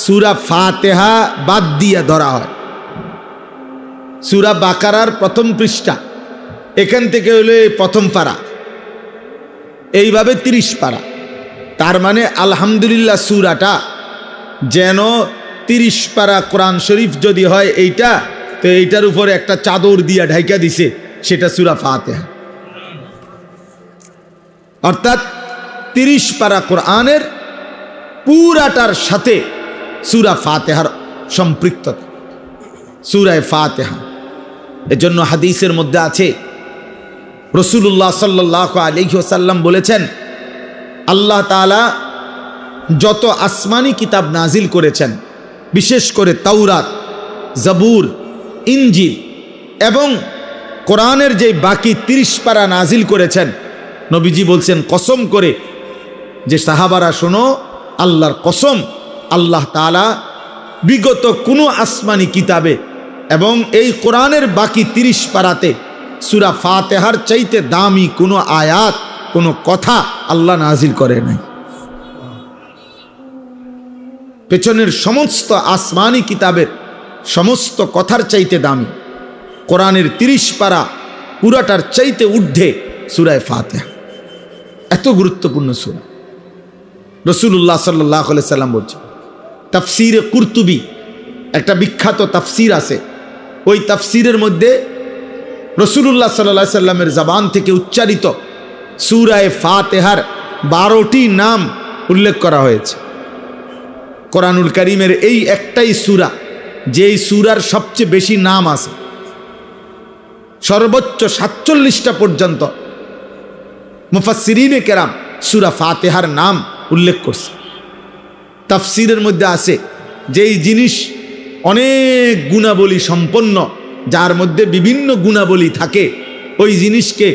সূরা ফাতিহা বাদ দিয়ে ধরা হয়। সূরা বাকারার প্রথম পৃষ্ঠা, এখান থেকে হলো প্রথম পারা, এইভাবে 30 পারা। তার মানে আলহামদুলিল্লাহ সূরাটা যেন 30 পারা কোরআন শরীফ যদি হয় এইটা, তো এইটার উপরে একটা চাদর দিয়া ঢাইকা দিছে, সেটা সূরা ফাতিহা। অর্থাৎ 30 পারা কোরআনের পুরাটার সাথে সূরা ফাতিহার সম্পৃক্ততা, সূরা ফাতিহা। এজন্য হাদিসের মধ্যে আছে, রাসূলুল্লাহ সাল্লাল্লাহু আলাইহি ওয়াসাল্লাম বলেছেন, আল্লাহ তাআলা যত আসমানি কিতাব নাজিল করেছেন, বিশেষ করে তাওরাত, জাবুর, ইনজিল এবং কোরআনের যে বাকি 30 পারা নাজিল করেছেন, নবীজি বলছেন কসম করে যে সাহাবারা শোনো, আল্লাহর কসম, আল্লাহ তাআলা বিগত কোনো আসমানি কিতাবে এবং এই কোরআনের বাকি 30 পারাতে সূরা ফাতিহার চাইতে দামি কোনো আয়াত, কোনো কথা আল্লাহ নাজিল করে নাই। পেছনের সমস্ত আসমানি কিতাবের সমস্ত কথার চাইতে দামি কোরআনের 30 পারা পুরাটার চাইতে ঊর্ধ্বে সূরা ফাতিহা। এত গুরুত্বপূর্ণ সূরা। রাসূলুল্লাহ সাল্লাল্লাহু আলাইহি সাল্লাম বলছেন, তাফসীরে কুরতুবী একটা বিখ্যাত তাফসীর আছে, ওই তাফসীরের মধ্যে রাসূলুল্লাহ সাল্লাল্লাহু আলাইহি সাল্লামের জবান থেকে উচ্চারিত সূরা ফাতিহার 12টি নাম উল্লেখ করা হয়েছে। কোরআনুল কারীমের এই একটাই সূরা, যেই সূরার সবচেয়ে বেশি নাম আছে, সর্বোচ্চ 47টা পর্যন্ত মুফাসসিরিনে কেরাম সূরা ফাতিহার নাম উল্লেখ করছে। তাফসীরের মধ্যে আছে, যেই জিনিস অনেক গুণাবলী সম্পন্ন, যার মধ্যে বিভিন্ন গুণাবলী থাকে, ওই জিনিসকে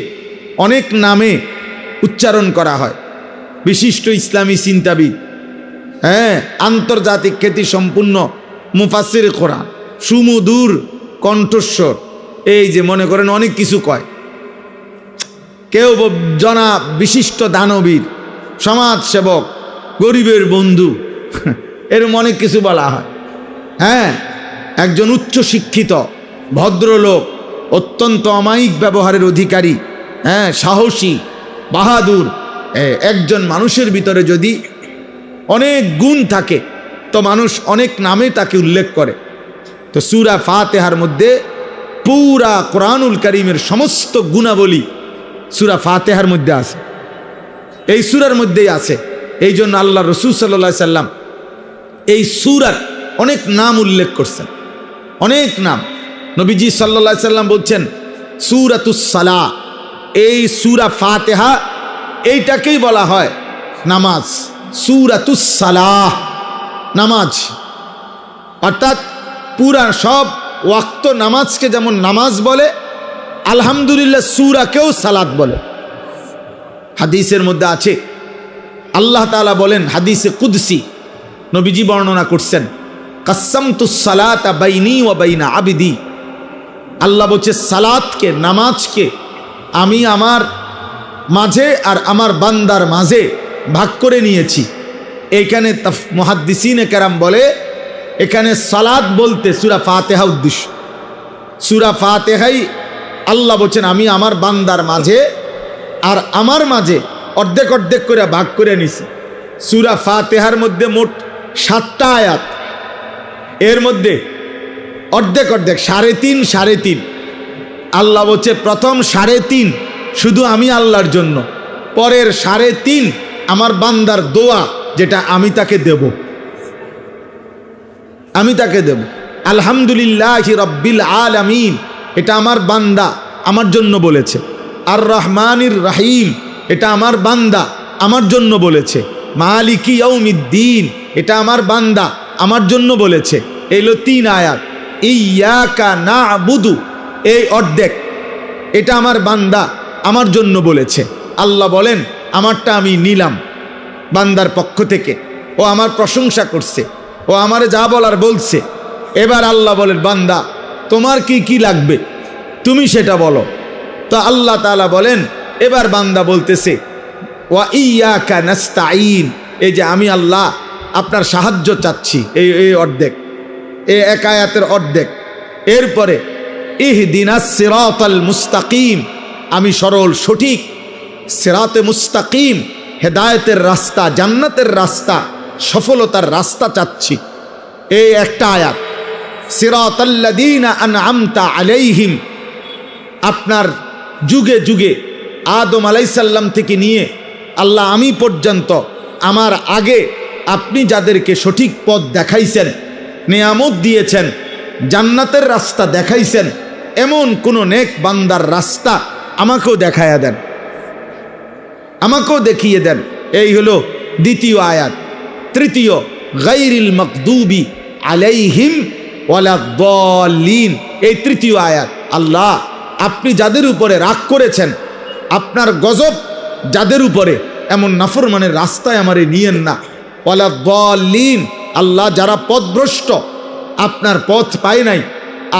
অনেক নামে উচ্চারণ করা হয়। বিশিষ্ট ইসলামী চিন্তাবিদ, আন্তর্জাতিক খ্যাতি সম্পূর্ণ মুফাসসির কোরআন, সুমধুর কণ্ঠস্বর, এই যে মনে করেন অনেক কিছু কয়, কেউ জনা বিশিষ্ট দানবীর, সমাজসেবক, গরিবের বন্ধু, এরকম অনেক কিছু বলা হয়। একজন উচ্চ শিক্ষিত ভদ্রলোক, অত্যন্ত অমায়িক ব্যবহারের অধিকারী, সাহসী, বাহাদুর একজন মানুষের ভিতরে যদি অনেক গুণ থাকে, তো মানুষ অনেক নামে তাকে উল্লেখ করে। তো সূরা ফাতিহার মধ্যে পুরা কোরআনুল কারীমের সমস্ত গুণাবলী সূরা ফাতিহার মধ্যে আছে, এই সূরার মধ্যেই আছে। এই জন্য আল্লাহ রাসূল সাল্লাল্লাহু আলাইহি সাল্লাম এই সূরার অনেক নাম উল্লেখ করছেন, অনেক নাম। নবীজি সাল্লাল্লাহু আলাইহি সাল্লাম বলছেন সূরাতুস সালাহ, এই সূরা ফাতিহা এইটাকেই বলা হয় নামাজ। সূরাতুস সালাহ নামাজ, অর্থাৎ পুরা সব ওয়াক্ত নামাজকে যেমন নামাজ বলে, আলহামদুলিল্লাহ সূরাকেও সালাত বলে। হাদিসের মধ্যে আছে, আল্লাহ তাআলা বলেন, হাদিসে কুদসি নবীজি বর্ণনা করছেন, কাসসামতুস সালাতা বাইনি ওয়া বাইনা আবদি। আল্লাহ বলছে সালাতকে, নামাজকে আমি আমার মাঝে আর আমার বান্দার মাঝে ভাগ করে নিয়েছি। এইখানে মুহাদ্দিসিনে কেরাম বলে, এখানে সালাত বলতে সূরা ফাতিহা উদ্দেশ্য। সূরা ফাতিহাই আল্লাহ বলছেন আমি আমার বান্দার মাঝে আর আমার মাঝে অর্ধেক অর্ধেক করে ভাগ করে নিছি। সূরা ফাতিহার মধ্যে মোট 7টা আয়াত, এর মধ্যে অর্ধেক অর্ধেক 3.5 3.5। আল্লাহ বলছে প্রথম 3.5 শুধু আমি আল্লাহর জন্য, পরের 3.5 আমার বান্দার দোয়া, যেটা আমি তাকে দেব, আমি তাকে দেব। আলহামদুলিল্লাহি রাব্বিল আলামিন, এটা আমার বান্দা আমার জন্য বলেছে। আর রহমানির রহিম, এটা আমার বান্দা আমার জন্য বলেছে। মালিকি ইয়াউমিদ্দিন, এটা আমার বান্দা আমার জন্য বলেছে। এলো 3 আয়াত। ইয়াকা না'বুদু, এই অর্ধেক, এটা আমার বান্দা আমার জন্য বলেছে। আল্লাহ বলেন আমারটা আমি নিলাম বান্দার পক্ষ থেকে, ও আমার প্রশংসা করছে, ও আমারে যা বলার বলছে। এবার আল্লাহ বলেন বান্দা তোমার কি কি লাগবে তুমি সেটা বলো। তো আল্লাহ তাআলা বলেন, এবার বান্দা বলতেছে ওয়া ইয়াকা নাস্তাঈন, এই যে আমি আল্লাহ আপনার সাহায্য চাচ্ছি, এই অর্ধেক, এই এক আয়াতের অর্ধেক। এরপরে ইহদিনাস সিরাতাল মুস্তাকিম, আমি সরল সঠিক সিরাতে মুস্তাকিম, হেদায়েতের রাস্তা, জান্নাতের রাস্তা, সফলতার রাস্তা চাচ্ছি, এই একটা আয়াত। সিরাতাল্লাযীনা আনআমতা আলাইহিম, আপনার যুগে যুগে আদম আলাইহিস সালাম থেকে নিয়ে আল্লাহ আমি পর্যন্ত আমার আগে আপনি যাদেরকে সঠিক পথ দেখাইছেন, নেয়ামত দিয়েছেন, জান্নাতের রাস্তা দেখাইছেন, এমন কোন নেক বান্দার রাস্তা আমাকেও দেখায়া দেন, আমাকেও দেখিয়ে দেন। এই হলো দ্বিতীয় আয়াত। তৃতীয় গায়রিল মাগদুবি আলাইহিম ওয়ালাদ-দাল্লিন, এই তৃতীয় আয়াত। আল্লাহ আপনি যাদের উপরে রাগ করেছেন, আপনার গজব যাদের উপরে, এমন নাফরমানের রাস্তায় আমারে নিয়েন না। ওয়ালাদ-দাল্লিন, আল্লাহ যারা পথভ্রষ্ট, আপনার পথ পায় নাই,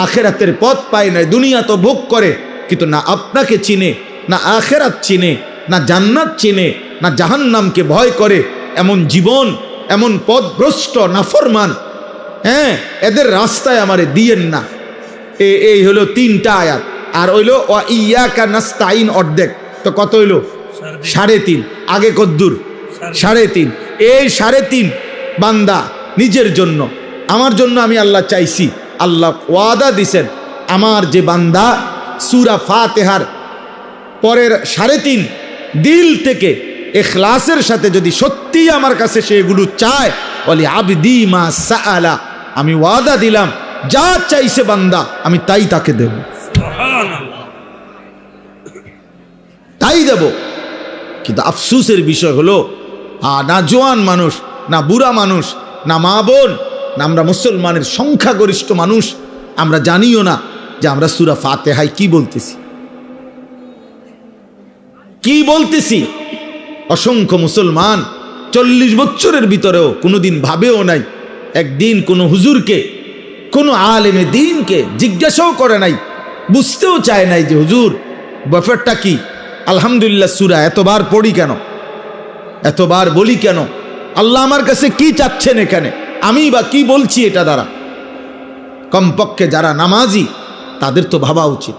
আখেরাতের পথ পায় নাই, দুনিয়া তো ভোগ করে কিন্তু না আপনাকে চিনে, না আখেরাত চিনে, না জান্নাত চিনে, না জাহান্নামকে ভয় করে, এমন জীবন, এমন পথভ্রষ্ট নাফরমান, হ্যাঁ, এদের রাস্তায় আমারে দিয়েন না। এই হলো 3টা আয়াত। আর হইল ওয়া ইয়াকা নাস্তাঈন অর্ধেক, তো কত হইল 3.5। আগে কদ্দুর 3.5। এই 3.5 বান্দা নিজের জন্য, আমার জন্য আমি আল্লাহ চাইছি। আল্লাহ ওয়াদা দিছেন আমার যে বান্দা সূরা ফাতিহার পরের 3.5 দিল থেকে ইখলাসের সাথে যদি সত্যি আমার কাছে সেগুলো চায়, বলি আবদি মা সাআলা, আমি ওয়াদা দিলাম যা চাইছে বান্দা আমি তাই তাকে দেব, তাই দেব। কিন্তু আফসোসের বিষয় হলো না জোয়ান মানুষ, না বুড়া মানুষ, না মা বোন, না আমরা মুসলমানের সংখ্যাগরিষ্ঠ মানুষ, আমরা জানিও না যে আমরা সূরা ফাতিহায় কি বলতেছি, কি বলতেছি। অসংখ্য মুসলমান 40 বছরের ভিতরেও কোনোদিন ভাবেও নাই, একদিন কোনো হুজুরকে, কোনো আলেমে দ্বীনকে জিজ্ঞাসাও করে নাই, বুঝতেও চায় নাই যে হুজুর ব্যাপারটা কি। আলহামদুলিল্লাহ সূরা এতবার পড়ি কেন, এতবার বলি কেন, আল্লাহ আমার কাছে কি চাচ্ছেন এখানে, আমি বা কি বলছি এটা দ্বারা। কমপক্ষে যারা নামাজি তাদের তো ভাবা উচিত,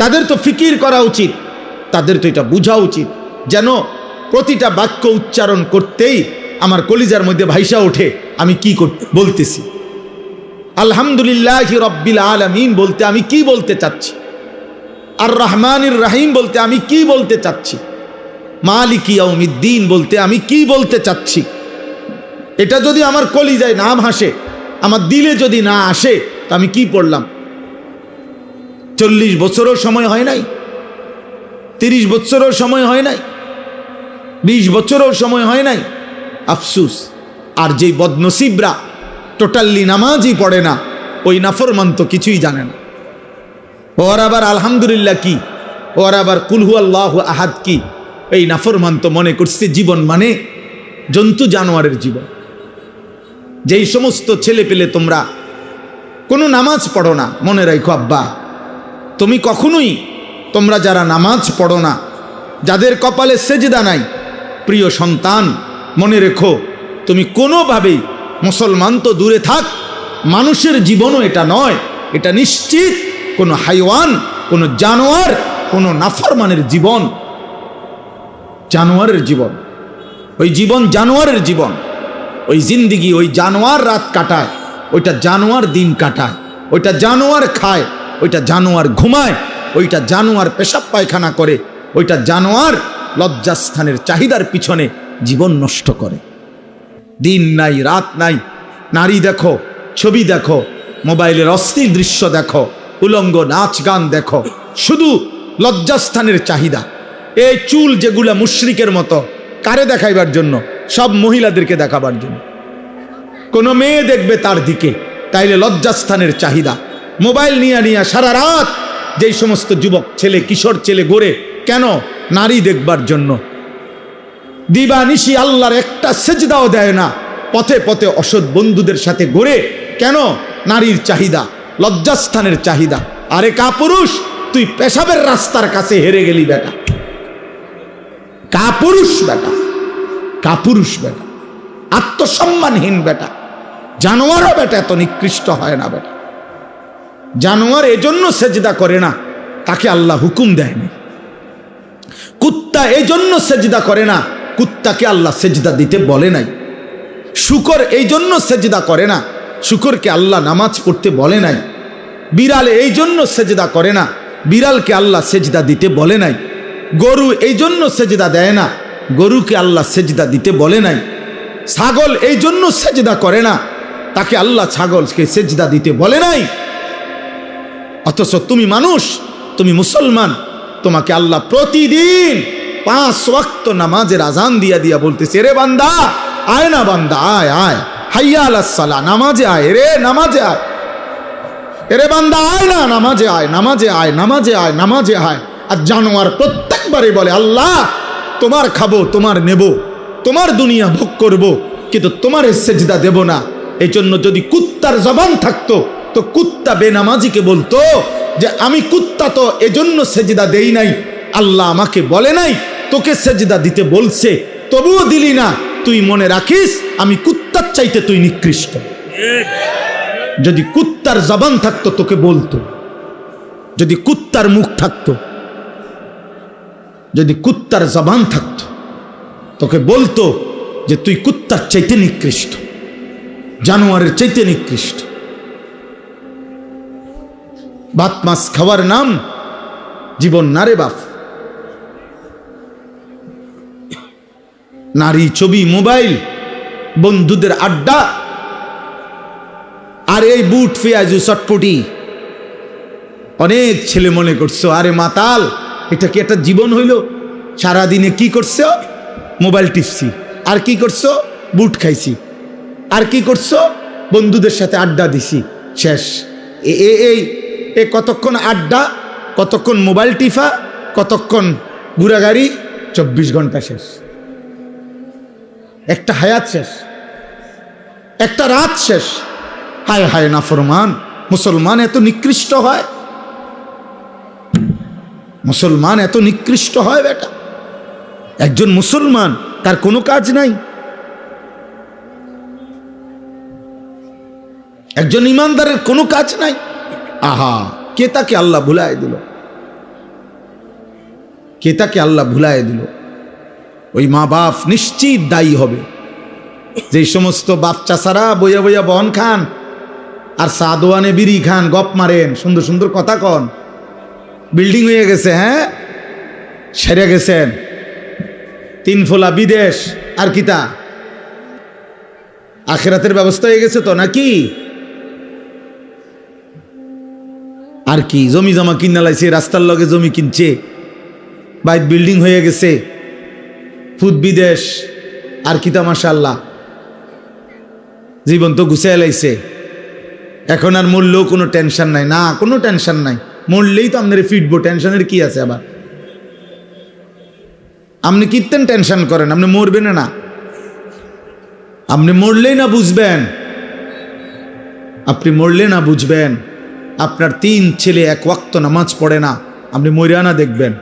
তাদের তো ফিকির করা উচিত, তাদের তো এটা বোঝা উচিত, যেন প্রতিটা বাক্য উচ্চারণ করতেই আমার কলিজার মধ্যে ভাইসা ওঠে আমি কি বলতেছি। আলহামদুলিল্লাহি রাব্বিল আলামিন বলতে আমি কি বলতে চাচ্ছি, আর রহমানির রহিম বলতে আমি কি বলতে চাচ্ছি, মালিকি ইয়াউমিদ্দিন বলতে আমি কি বলতে চাচ্ছি। এটা যদি আমার কলিজায় না ভাসে, আমার দিলে যদি না আসে, তা আমি কি পড়লাম? 40 বছরও সময় হয় নাই, 30 বছরও সময় হয় নাই, 20 বছরও সময় হয় নাই। আফসুস। আর যেই বদনসিবরা টোটালি নামাজই পড়ে না, ওই নাফরমান তো কিছুই জানে না। ওর আবার আলহামদুলিল্লাহ কি, ওর আবার কুল হুয়াল্লাহু আহাদ কি, এই নাফরমান তো মনে করছে জীবন মানে জন্তু জানোয়ারের জীবন। যেই সমস্ত ছেলে পেলে তোমরা কোনো নামাজ পড়ো না, মনে রাখো আব্বা, তুমি কখনোই, তোমরা যারা নামাজ পড়ো না, যাদের কপালে সেজদা নাই, প্রিয় সন্তান মনে রেখো, তুমি কোনোভাবেই, মুসলমান তো দূরে থাক, মানুষের জীবনও এটা নয়, এটা নিশ্চিত কোনো হাইওয়ান, কোনো জানোয়ার, কোনো নাফরমানের জীবন, জানোয়ারের জীবন, ওই জীবন জানোয়ারের জীবন, ওই জিন্দিগি, ওই জানোয়ার রাত কাটায়, ওইটা জানোয়ার দিন কাটায়, ওইটা জানোয়ার খায়, ওইটা জানোয়ার ঘুমায়, ওইটা জানোয়ার পেশাব পায়খানা করে, ওইটা জানোয়ার লজ্জাস্থানের চাহিদার পিছনে জীবন নষ্ট করে। দিন নাই রাত নাই, নারী দেখো, ছবি দেখো, মোবাইলের অশ্লীল দৃশ্য দেখো, উলঙ্গ নাচ গান দেখো, শুধু লজ্জাস্থানের চাহিদা। এই চুল যেগুলা মুশরিকের মতো, কারে দেখাইবার জন্য? সব মহিলাদেরকে দেখাবার জন্য। কোনো মেয়ে দেখবে তার দিকে, তাইলে লজ্জাস্থানের চাহিদা। মোবাইল নিয়ে সারা রাত যেই সমস্ত যুবক ছেলে, কিশোর ছেলে গড়ে, কেন? নারী দেখবার জন্য। দিবানিশি আল্লাহর একটা সেজদাও দেয় না, পথে পথে অসৎ বন্ধুদের সাথে গড়ে, কেন? নারীর চাহিদা, লজ্জাস্থানের চাহিদা। আরে কাপুরুষ, তুই পেশাবের রাস্তার কাছে হেরে গেলি বেটা, কাপুরুষ বেটা, কাপুরুষ বেটা, আত্মসম্মানহীন বেটা, জানোয়ারও বেটা এত নিকৃষ্ট হয় না বেটা। জানোয়ার এজন্য সেজদা করে না, তাকে আল্লাহ হুকুম দেয়নি। কুত্তা এই জন্য সেজদা করে না, কুত্তাকে আল্লাহ সেজদা দিতে বলে নাই। শূকর এই জন্য সেজদা করে না, শূকরকে আল্লাহ নামাজ পড়তে বলে নাই। বিড়াল এই জন্য সেজদা করে না, বিড়ালকে আল্লাহ সেজদা দিতে বলে নাই। গরু এই জন্য সেজদা দেয় না, গরুকে আল্লাহ সেজদা দিতে বলে নাই। ছাগল এই জন্য সেজদা করে না, তাকে আল্লাহ ছাগলকে সেজদা দিতে বলে নাই। অথচ তুমি মানুষ, তুমি মুসলমান, তোমাকে আল্লাহ প্রতিদিন 5 ওয়াক্ত নামাজের আজান দিয়া দিয়া বলতেছে, রে বান্দা আয় না, বান্দা আয় আয়, হাইয়া আলাস সালাহ, নামাজে আয় রে, নামাজে আয়, রে বান্দা আয় না, নামাজে আয়, নামাজে আয়, নামাজে আয়, নামাজে আয়। আর জানোয়ার প্রত্যেকবারে বলে, আল্লাহ তোমার খাবো, তোমার নেব, তোমার দুনিয়া ভোগ করব, কিন্তু তোমার সেজদা দেব না। এই জন্য যদি কুত্তার জবান থাকতো, তো কুত্তা বেনামাজিকে বলতো যে আমি কুত্তা তো এজন্য সেজদা দেই নাই, আল্লাহ আমাকে বলে নাই, তোকে সেজদা দিতে বলছে, তবুও দিলি না, তুই মনে রাখিস আমি কুত্তার চাইতে তুই নিকৃষ্ট। যদি কুত্তার জবান থাকতো তোকে বলতো, যদি কুত্তার মুখ থাকতো, যদি কুত্তার জবান থাকতো, তোকে বলতো যে তুই কুত্তার চাইতে নিকৃষ্ট, জানোয়ারের চাইতে নিকৃষ্ট। ভাত মাছ খাওয়ার নাম জীবন না রে বাপ। নারী, ছবি, মোবাইল, বন্ধুদের আড্ডা, আর এই বুট পেঁয়াজু চটপটি। অনেক ছেলে মনে করছো আরে মাতাল, এটা কি একটা জীবন হইল? সারাদিনে কি করছো? মোবাইল টিপছি। আর কি করছো? বুট খাইছি। আর কি করছো? বন্ধুদের সাথে আড্ডা দিছি, শেষ। এই কতক্ষণ আড্ডা, কতক্ষণ মোবাইল টিফা, কতক্ষণ ঘুরাগাড়ি, 24 ঘন্টা শেষ। একটা হায়াত শেষ, একটা রাত শেষ। হায় হায় নাফরমান, মুসলমান এত নিকৃষ্ট হয়? মুসলমান এত নিকৃষ্ট হয় বেটা? একজন মুসলমান তার কোনো কাজ নাই, একজন ইমানদারের কোনো কাজ নাই। আহা, কে তাকে আল্লাহ ভুলায় দিল? কে তাকে আল্লাহ ভুলায় দিল? ওই মা বাপ নিশ্চিত দায়ী হবে। যে সমস্ত বাপ চাচারা বইয়া বইয়া বন খান আর সাদোয়ানে বিড়ি খান, গপ মারেন, সুন্দর সুন্দর কথা কন, বিল্ডিং হয়ে গেছে, হ্যাঁ সেরে গেছেন, 3 ফোলা বিদেশ, আর কি তা আখিরাতের ব্যবস্থা হয়ে গেছে তো নাকি? আর কি জমি জমা কিনা লাইছে, রাস্তার লগে জমি কিনছে, বাইক বিল্ডিং হয়ে গেছে, ফুট বিদেশ, আর কি তা মাশাআল্লাহ, জীবন তো গুছিয়ে লাইছে। এখন আর মরলেও কোনো টেনশন নাই, না কোনো টেনশন নাই, মরলেই তো আপনার ফিটবো, টেনশনের কি আছে? আবার আপনি কীর্তেন টেনশন করেন, আপনি মরবেন না, আপনি মরলেই না বুঝবেন, আপনি মরলে না বুঝবেন। আপনার 3 ছেলে 1 ওয়াক্ত নামাজ পড়ে না, আপনি মরিয়ানা দেখবেন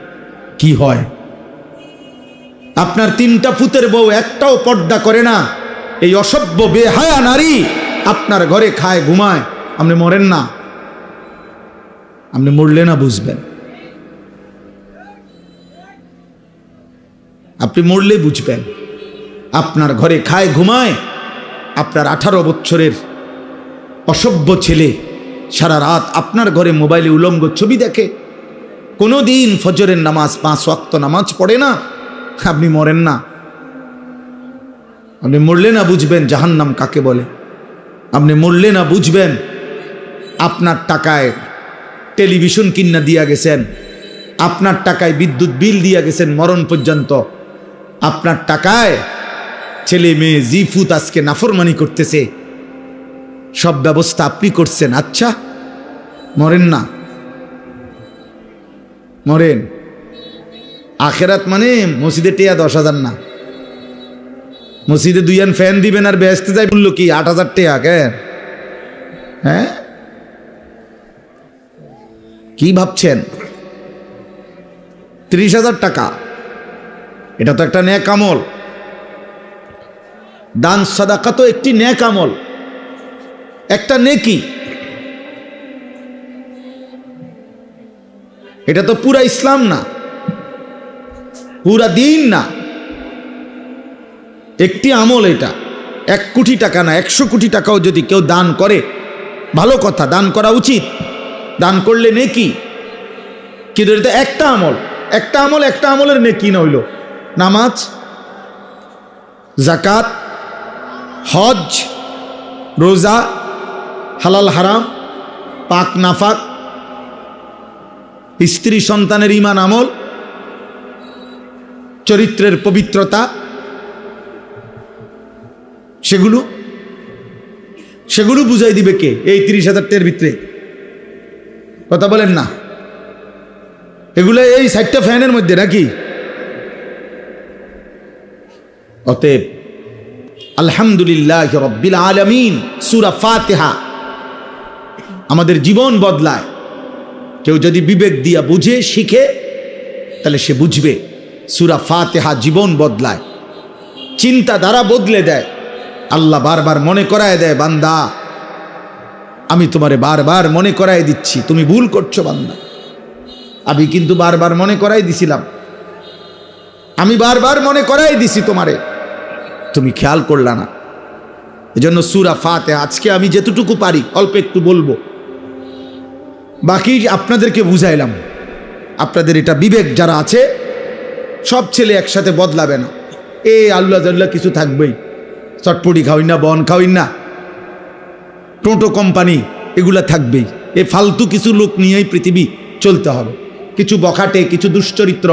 কি হয়। আপনার 3টা পুতের বউ একটাও পর্দা করে না, এই অসভ্য বেহায়া নারী আপনার ঘরে খায় ঘুমায়, আপনি মরেন না। আপনি মরলে না বুঝবেন, আপনি মরলে বুঝবেন। আপনার ঘরে খায় ঘুমায় আপনার 18 বছরের অসভ্য ছেলে সারা রাত আপনার ঘরে মোবাইলে উলঙ্গ ছবি দেখে, কোনো দিন ফজরের নামাজ 5 ওয়াক্ত নামাজ পড়ে না, আপনি মরেন না। আপনি মরলে না বুঝবেন জাহান্নাম কাকে বলে। আপনি মরলে না বুঝবেন আপনার টাকায় টেলিভিশন কিনা দিয়া গেছেন, আপনার টাকায় বিদ্যুৎ বিল দিয়া গেছেন মরণ পর্যন্ত, আপনার টাকায় ছেলে মেয়ে জিফুত আজকে নাফরমানি করতেছে, সব ব্যবস্থা আপনি করছেন। আচ্ছা মরেন না, মরেন। আখেরাত মানে মসজিদে টিয়া 10,000 না, মসজিদে 2 ফ্যান দিবেন আর বেহেশতে যাই বললো কি 8,000 টাকা কেন? হ্যাঁ কি ভাবছেন? 30,000 টাকা, এটা তো একটা নেক আমল। দান সাদাকা তো একটি নেক আমল, একটা নেকি। এটা তো পুরা ইসলাম না, পুরা দিন না, একটি আমল। এটা 1 কোটি টাকা না, 100 কোটি টাকাও যদি কেউ দান করে ভালো কথা, দান করা উচিত, দান করলে নেকি। কিন্তু এটা একটা আমল, একটা আমল, একটা আমলের নেকি না হইল নামাজ, যাকাত, হজ, রোজা, হালাল হারাম, পাক নাফাক, স্ত্রী সন্তানের ঈমান আমল, চরিত্রের পবিত্রতা, সেগুলো বুঝাই দিবে কে? এই 30,000 টাকার ভিতরে কথা বলেন না, এগুলো এই 60টা ফ্যানের মধ্যে নাকি? অতএব আলহামদুলিল্লাহ রাব্বিল আলামিন, সূরা ফাতিহা আমাদের জীবন বদলায়। কেউ যদি বিবেক দিয়া বুঝে শিখে তাহলে সে বুঝবে সূরা ফাতিহা জীবন বদলায়, চিন্তাধারা বদলে দেয়। আল্লাহ বারবার মনে করায় দেয়, বান্দা আমি তোমারে বারবার মনে করায় দিচ্ছি, তুমি ভুল করছো বান্দা। আমি কিন্তু বারবার মনে করাই দিছিলাম, আমি বারবার মনে করাই দিছি তোমারে, তুমি খেয়াল করলা না। এজন্য সূরা ফাতিহা আজকে আমি যেতটুকু পারি অল্প একটু বলবো, বাকি আপনাদেরকে বুঝাইলাম। আপনাদের এটা বিবেক যারা আছে, সব ছেলে একসাথে বদলাবে না। আল্লাহ জাল্লাহ কিছু থাকবেই, চটপটি খাওয়াই না, বন খাওয়াই না, টোটো কোম্পানি এগুলা থাকবেই। ফালতু কিছু লোক নিয়েই পৃথিবী চলতে হবে। কিছু বখাটে, কিছু দুশ্চরিত্র,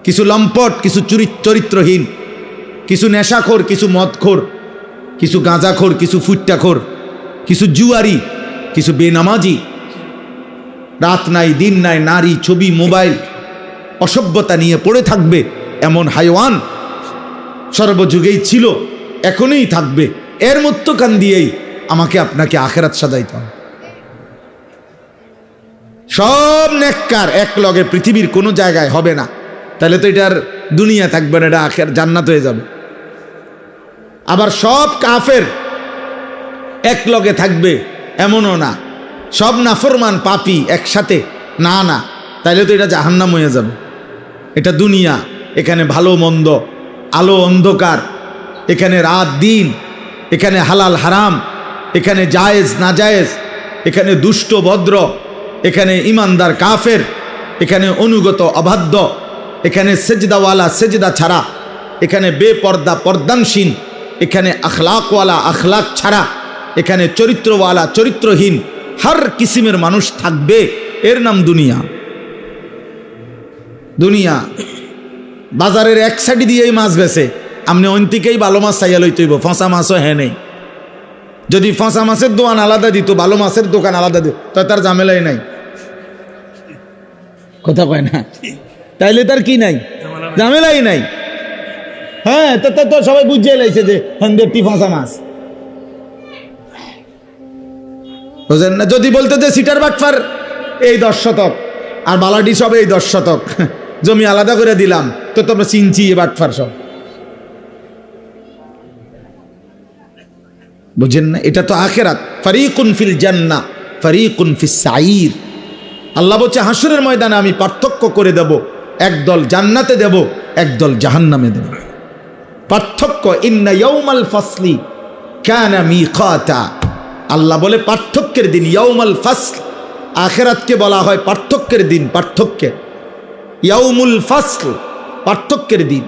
কিছু লম্পট, কিছু চরিত্রহীন, কিছু নেশাখোর, কিছু মদখোর, কিছু গাঁজাখোর, কিছু ফুট্টাখোর, কিছু জুয়ারি, কিছু বেনামাজি, রাত নাই দিন নাই, নারী, ছবি, মোবাইল, অসভ্যতা নিয়ে পড়ে থাকবে এমন হাইওয়ান সর্বযুগেই ছিল, এখনই থাকবে। এর মধ্যখান দিয়েই আমাকে আপনাকে আখেরাত সাজাইতে হবে। সব নেককার এক লগে পৃথিবীর কোনো জায়গায় হবে না, তাহলে তো এটার দুনিয়া থাকবে না, এটা আখের জান্নাত হয়ে যাবে। আবার সব কাফের এক লগে থাকবে এমনও না, সব নাফরমান পাপী একসাথে, না না, তাইলে তো এটা জাহান্নাম হয়ে যাবে। এটা দুনিয়া, এখানে ভালো মন্দ, আলো অন্ধকার, এখানে রাত দিন, এখানে হালাল হারাম, এখানে জায়েজ না জায়েজ, এখানে দুষ্ট ভদ্র, এখানে ইমানদার কাফের, এখানে অনুগত অবাধ্য, এখানে সেজদাওয়ালা সেজদা ছাড়া, এখানে বেপর্দা পর্দানশীন, এখানে আখলাকওয়ালা আখলাক ছাড়া, এখানে চরিত্রওয়ালা চরিত্রহীন, হর কিসিমের মানুষ থাকবে। এর নাম দুনিয়া। দুনিয়া বাজারের এক সাইডে দিয়েই মাছ বেছে, আপনি অন্তিকেই ভালো মাছ চাইয়া লইতেইব, ফসা মাছও হ্যাঁ নেই। যদি ফসা মাছের দোকান আলাদা দিত, ভালো মাছের দোকান আলাদা দিত, তার ঝামেলাই নাই। কথা কয় না, তাইলে তার কি নাই, ঝামেলাই নাই। হ্যাঁ, তো সবাই বুঝিয়ে লাইছে যে হেন্দেরটি ফসা মাছ, বুঝেন না? যদি বলতে যে সিটার বাটফার এই 10 শতক আর বালাডি সব এই 10 শতক জমি আলাদা করে দিলাম, তো তোমরা চিনছি এ বাটফার সব, বুঝেন না? এটা তো আখিরাত। ফারিকুন ফিল জান্নাহ ফারিকুন ফিস সাঈর, আল্লাহ বলছে হাসরের ময়দানে আমি পার্থক্য করে দেব, একদল জান্নাতে দেব, একদল জাহান্নামে দেব। পার্থক্য, ইন্না ইয়াউমাল ফাসলি কানা মিকাতা। আল্লাহ বলে পার্থক্যের দিন, ইয়াউমাল ফাসল। আখিরাতকে বলা হয় পার্থক্যের দিন, পার্থক্যের, ইয়াউমুল ফাসল, পার্থক্যের দিন।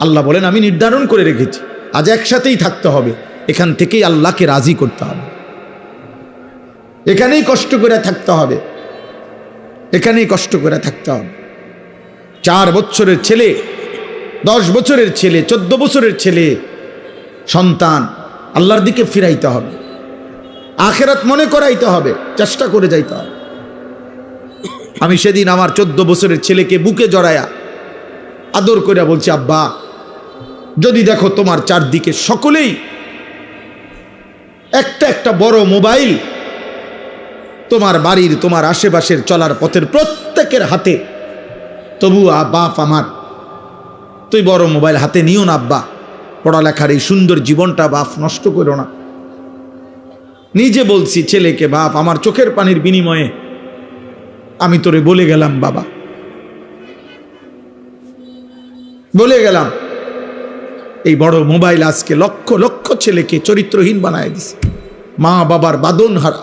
আল্লাহ বলেন আমি নির্ধারণ করে রেখেছি, আজ একসাথেই থাকতে হবে, এখান থেকেই আল্লাহকে রাজি করতে হবে, এখানেই কষ্ট করে থাকতে হবে, এখানেই কষ্ট করে থাকতে হবে। 4 বছরের ছেলে, 10 বছরের ছেলে, 14 বছরের ছেলে সন্তান আল্লাহর দিকে ফিরাইতে হবে, আখিরাত মনে করাইতে হবে, চেষ্টা করে যাইতে হবে। আমি সেদিন আমার 14 বছরের ছেলেকে বুকে জড়ায়া আদর করে বলছি, আব্বা যদি দেখো তোমার চারদিকে সকলেই একটা একটা বড় মোবাইল, তোমার বাড়ির, তোমার আশেপাশের চলার পথের প্রত্যেকের হাতে, তবু বাপ আমার তুই বড় মোবাইল হাতে নিও না আব্বা, পড়ালেখার এই সুন্দর জীবনটা বাপ নষ্ট করো না। নিজে বলছি ছেলেকে, বাপ আমার চোখের পানির বিনিময়ে আমি তোরে বলে গেলাম, বাবা বলে গেলাম, এই বড় মোবাইল আজকে লক্ষ লক্ষ ছেলেকে চরিত্রহীন বানায় দিছে। মা বাবার বাঁধন হারা,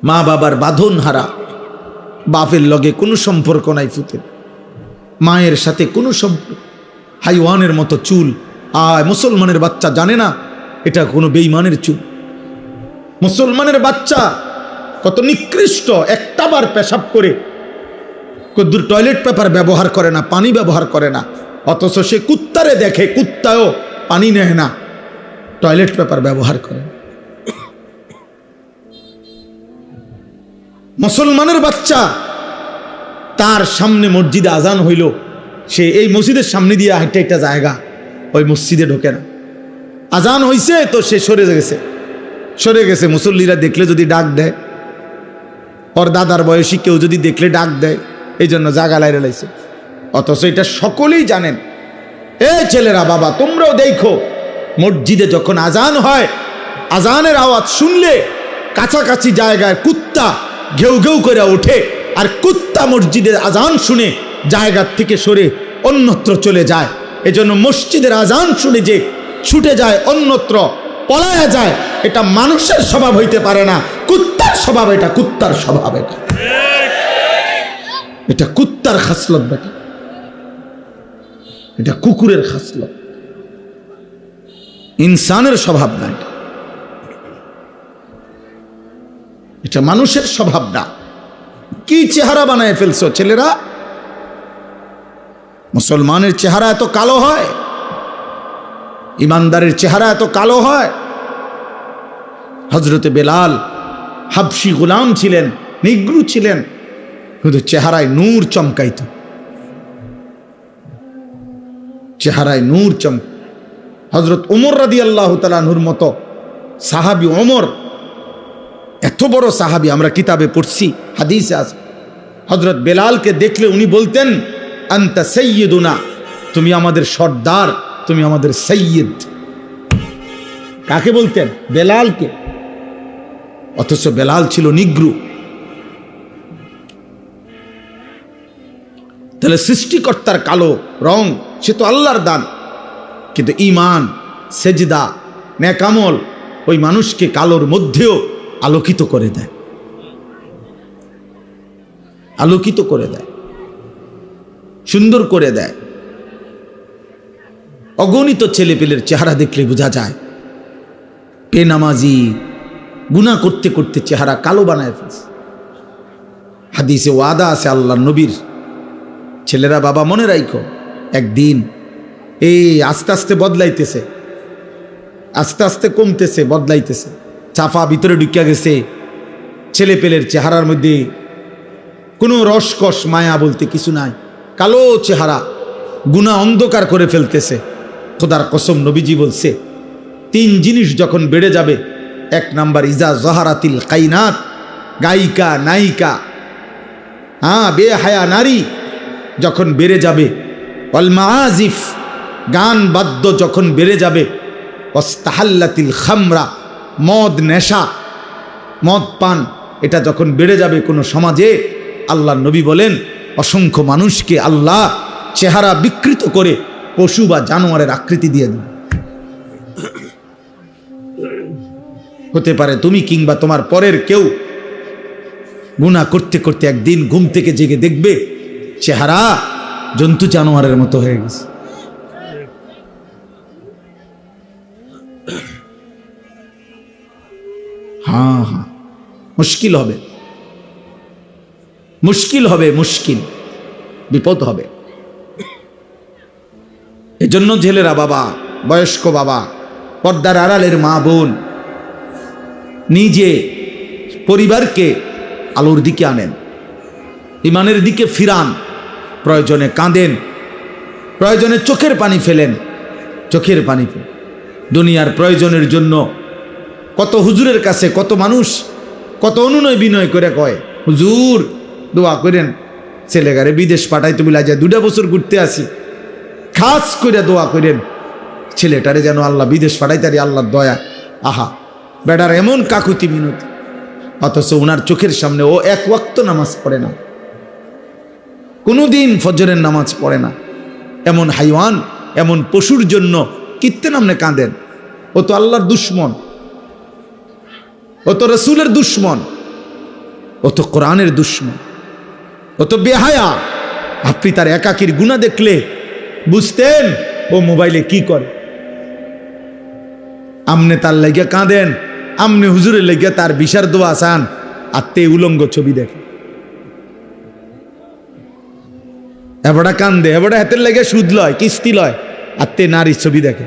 মা বাবার বাঁধন হারা, বাপের লগে কোনো সম্পর্ক নাই, ফুতের মায়ের সাথে কোনো সম্পর্ক, হাইওয়ানের মতো চুল। মুসলমানের বাচ্চা জানে না এটা কোনো বেঈমানের চুল। মুসলমানের বাচ্চা কত নিকৃষ্ট, একটা বার পেশাব করে কদ্দুর টয়লেট পেপার ব্যবহার করে না, পানি ব্যবহার করে না, অথচ সে কুত্তারে দেখে, কুত্তাও পানি নেয় না, টয়লেট পেপার ব্যবহার করে। মুসলমানের বাচ্চা, তার সামনে মসজিদে আজান হইল, সে এই মসজিদের সামনে দিয়ে হাঁটে একটা জায়গা, ওই মসজিদে ঢোকে না। আজান হইছে তো সে সরে গেছে। মুসল্লিরা দেখলে যদি ডাক দেয়, ওর দাদার বয়সী কেউ যদি দেখলে ডাক দেয়, এই জন্য জাগা লাইরে লাইছে। অথচ এটা সকলেই জানেন। এই ছেলেরা, বাবা তোমরাও দেখো, মসজিদে যখন আজান হয়, আজানের আওয়াজ শুনলে কাছাকাছি জায়গায় কুত্তা ঘেউ ঘেউ করে ওঠে, আর কুত্তা মসজিদের আজান শুনে জায়গার থেকে সরে অন্যত্র চলে যায়। এজন্য মসজিদের আজান শুনে যে ছুটে যায়, অন্যত্র পলায়া যায়, এটা মানুষের স্বভাব হইতে পারে না, কুত্তার স্বভাব। এটা কুত্তার স্বভাব, এটা কুত্তার খাসলত, বেটা এটা কুকুরের খাসলত, ইনসানের স্বভাব না, এটা মানুষের স্বভাব না। কি চেহারা বানায় ফেলছো ছেলেরা! মুসলমানের চেহারা এত কালো হয়, ইমানদারের চেহারা এত কালো হয়। হযরতে বেলাল হাবশি গোলাম ছিলেন, নিগ্রু ছিলেন, কিন্তু চেহারায় নূর চমকাইত, চেহারায় নূর চমক। হযরত ওমর রাদিয়াল্লাহু তাআলা আনহুর মতো সাহাবী ওমর, এত বড় সাহাবী, আমরা কিতাবে পড়ছি, হাদিসে আছে, হযরত বেলালকে দেখলে উনি বলতেন, আনতা সাইয়্যিদুনা, তুমি আমাদের সর্দার, তুমি আমাদের সাইয়্যিদ। কাকে বলতেন? বেলালকে। অথচ বেলাল ছিল নিগ্রু। তাহলে সৃষ্টিকর্তার কালো রং, সে তো আল্লাহর দান, কিন্তু ঈমান, সেজদা, নেক আমল ওই মানুষকে কালোর মধ্যেও আলোকিত করে দেয়, আলোকিত করে দেয়, সুন্দর করে দেয়। অগণিত ছেলেপেলের চেহারা দেখলে বোঝা যায় বেনামাজি, গুনাহ করতে করতে চেহারা কালো বানায় ফেলছে। হাদিসে ওয়াদা আছে আল্লাহর নবীর, ছেলেরা বাবা মনে রাখো, একদিন এই আস্তে আস্তে বদলাইতেছে, আস্তে আস্তে কমতেছে, বদলাইতেছে, চাফা ভিতরে ঢুকিয়া গেছে, ছেলেপেলের চেহারার মধ্যে কোনো রসকস মায়া বলতে কিছু নাই, কালো চেহারা, গুনাহ অন্ধকার করে ফেলতেছে। খোদার কসম, নবীজি বলছে 3 জিনিস যখন বেড়ে যাবে, 1 নাম্বার ইজা জহারাতিল কাইনাত, গায়িকা নায়িকা, বেহায়া নারী যখন বেড়ে যাবে, ওয়াল মাআজিফ, গান বাদ্য যখন বেড়ে যাবে, ওয়াস্তাহাল্লাতিল খামরা, মদ নেশা, মদ পান এটা যখন বেড়ে যাবে কোনো সমাজে, আল্লাহ নবী বলেন অসংখ্য মানুষকে আল্লাহ চেহারা বিকৃত করে পশু বা জানোয়ারের আকৃতি দিয়ে দেন। হতে পারে তুমি কিংবা তোমার পরের কেউ গুনাহ করতে করতে একদিন ঘুম থেকে জেগে দেখবে চেহারা জন্তু জানোয়ারের মতো হয়ে গেছে। হ্যাঁ হ্যাঁ, মুশকিল হবে, মুশকিল হবে, মুশকিল, বিপদ হবে। এজন্য ছেলেরা, বাবা, বয়স্ক বাবা, পর্দার আড়ালের মা বোন, নিজে পরিবারকে আলোর দিকে আনেন, ইমানের দিকে ফিরান, প্রয়োজনে কাঁদেন, প্রয়োজনে চোখের পানি ফেলেন, চোখের পানি ফেলেন। দুনিয়ার প্রয়োজনের জন্য কত হুজুরের কাছে কত মানুষ কত অনুনয় বিনয় করে কয়, হুজুর দোয়া করেন ছেলেগারে বিদেশ পাঠাইতে বলে যায় 2 বছর ঘুরতে আসি, খাস করে দোয়া করেন ছেলেটারে যেন আল্লাহ বিদেশ পাঠাইতারি, আল্লাহর দয়া। আহা, বেটার এমন কাকুতি মিনতি, অথচ ওনার চোখের সামনে ও 1 ওয়াক্ত নামাজ পড়ে না, কোনোদিন ফজরের নামাজ পড়ে না। এমন হাইওয়ান, এমন পশুর জন্য কিত্তে নামনে কাঁদেন? ও তো আল্লাহর দুশ্মন, ও তো রসুলের দুশ্মন, ও তো কোরআনের দুশ্মন, ও তো বেহায়া। আপনি তার একাকির গুনাহ দেখলে বুঝতেন ও মোবাইলে কি করে। আমনে তার লাগিয়া কাঁদেন, আমনে হুজুরের লাগিয়া তার বিশার দোয়া চান, আর তে উলঙ্গ ছবি দেখে। এবারটা কান্দে, এবারটা হাতের লাগে সুদ লয়, কিস্তি লয়, আর তে নারীর ছবি দেখে।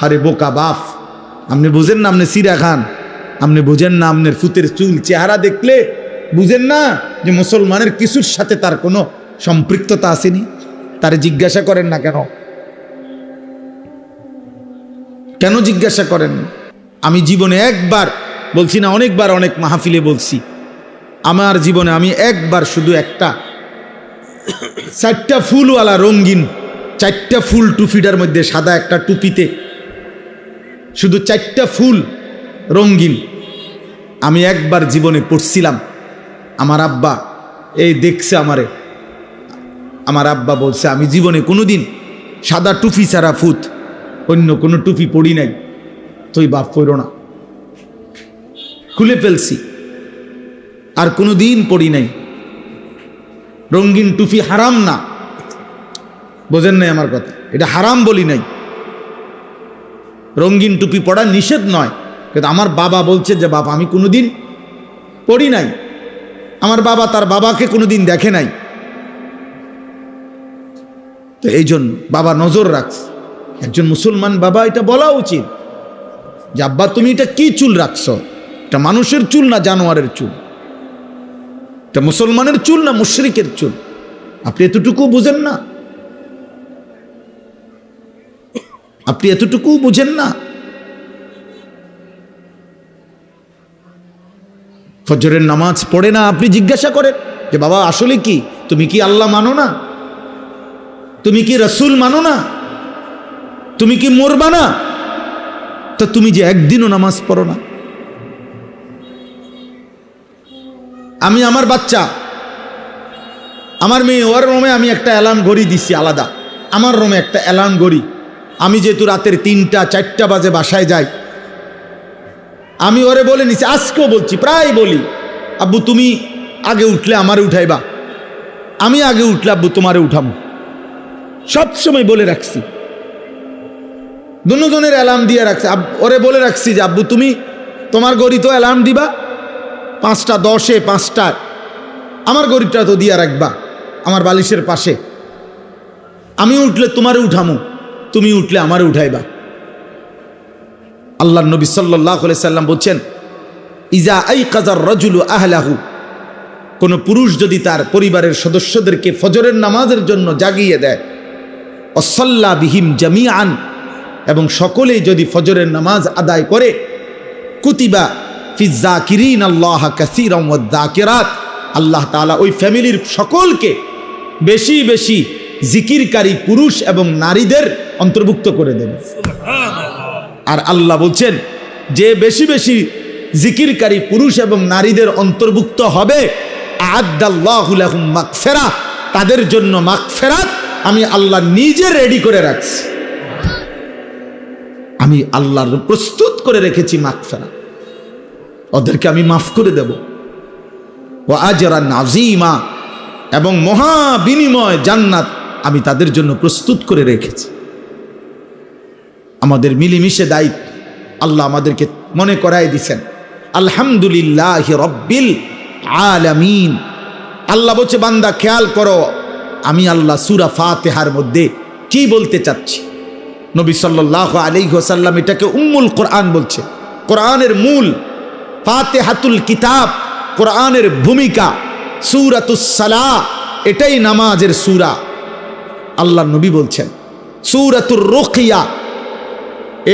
আরে বোকা বাপ, আপনি বুঝেন না আপনি সিরা খান, আপনি বুঝেন না আপনার ফুতের চুল চেহারা দেখলে বুঝেন না যে মুসলমানের কিছুর সাথে তার কোনো সম্পৃক্ততা আসেনি? তারে জিজ্ঞাসা করেন না কেন? কেন জিজ্ঞাসা করেন না? আমি জীবনে একবার বলছি না, অনেকবার অনেক মাহফিলে বলছি, আমার জীবনে আমি একবার শুধু একটা 4টা ফুলওয়ালা রঙিন 4টা ফুল টুপিটার মধ্যে সাদা একটা টুপিতে শুধু 4টা ফুল রঙিন আমি একবার জীবনে পড়ছিলাম। আমার আব্বা এই দেখছে আমারে, আমার আব্বা বলছে আমি জীবনে কোনোদিন সাদা টুপি ছাড়া ফুত অন্য কোনো টুপি পড়ি নাই, তুই বাপ পড়ো না। খুলে ফেলছি, আর কোনো দিন পড়ি নাই। রঙিন টুপি হারাম না, বোঝেন নাই আমার কথা, এটা হারাম বলি নাই। রঙিন টুপি পড়া নিষেধ নয়, কিন্তু আমার বাবা বলছে যে বাবা আমি কোনোদিন পড়ি নাই, আমার বাবা তার বাবাকে কোনোদিন দেখে নাই, তো এই জন্য বাবা নজর রাখছে। একজন মুসলমান বাবা এটা বলা উচিত যে আব্বা তুমি এটা কি চুল রাখছো, এটা মানুষের চুল না জানোয়ারের চুল, এটা মুসলমানের চুল না মুশরিকের চুল, আপনি এতটুকু বুঝেন না? আপনি এতটুকু বুঝেন না? ফজরের নামাজ পড়ে না, আপনি জিজ্ঞাসা করেন যে বাবা আসলে কি, তুমি কি আল্লাহ মানো না? তুমি কি রসুল মানো না? তুমি কি মরবা না? তো তুমি যে একদিনও নামাজ পড়ো না। আমি আমার বাচ্চা, আমার মেয়ে, ওর রুমে আমি একটা অ্যালার্ম ঘড়ি দিচ্ছি আলাদা, আমার রুমে একটা অ্যালার্ম ঘড়ি। আমি যেহেতু রাতের 3টা 4টা বাজে বাসায় যাই, আমি ওরে বলে নিছি, আজকেও বলছি, প্রায় বলি, আব্বু তুমি আগে উঠলে আমারে উঠাইবা, আমি আগে উঠলে আব্বু তোমারে উঠাবো, সবসময় বলে রাখছি। দুজনের অ্যালার্ম দিয়ে রাখছি, ওরে বলে রাখছি যে আব্বু তুমি তোমার ঘড়ি তো অ্যালার্ম দিবা 5টা 10-এ 5টায়, আমার ঘড়িটা তো দিয়া রাখবা আমার বালিশের পাশে, আমি উঠলে তোমারে উঠামো, তুমি উঠলে আমারে উঠাইবা। আল্লাহর নবী সাল্লাল্লাহু আলাইহি সাল্লাম বলছেন, ইজা আইকাযার রাজুলু আহলাহু, কোন পুরুষ যদি তার পরিবারের সদস্যদেরকে ফজরের নামাজের জন্য জাগিয়ে দেয়, ওয়াসাল্লা বিহিম জামিআন, এবং সকলেই যদি ফজরের নামাজ আদায় করে, কুতিবা ফিজ যাকিরিন আল্লাহ কাসীরান ওয়াজ যাকিরাত, আল্লাহ তাআলা ওই ফ্যামিলির সকলকে বেশি বেশি জিকিরকারী পুরুষ এবং নারীদের অন্তর্ভুক্ত করে দেবে। আর আল্লাহ বলছেন যে বেশি বেশি জিকিরকারী পুরুষ এবং নারীদের অন্তর্ভুক্ত হবে, আ'আদ্দাল্লাহু লাহুম মাগফিরাহ, তাদের জন্য মাগফিরাত আমি আল্লাহ নিজে রেডি করে রাখছি। আমি আল্লাহর প্রস্তুত করে রেখেছি মাগফিরাত, ওদেরকে আমি মাফ করে দেব। ওয়া আজরান আযীমা, এবং মহা বিনিময় জান্নাত আমি তাদের জন্য প্রস্তুত করে রেখেছি। আমাদের মিলেমিশে দায়িত্ব আল্লাহ আমাদেরকে মনে করাই দিছেন। আলহামদুলিল্লাহি রাব্বিল আলামিন। আল্লাহ বলছে বান্দা খেয়াল করো আমি আল্লাহ সূরা ফাতিহার মধ্যে কি বলতে চাচ্ছি। নবী সাল্লাল্লাহু আলাইহি ওয়াসাল্লাম এটাকে উম্মুল কোরআন বলছে, কোরআনের মূল, ফাতিহাতুল কিতাব, কোরআনের ভূমিকা। সূরাতুস সালাহ এটাই নামাজের সূরা। আল্লাহ নবী বলছেন সূরাতুর রুকিয়া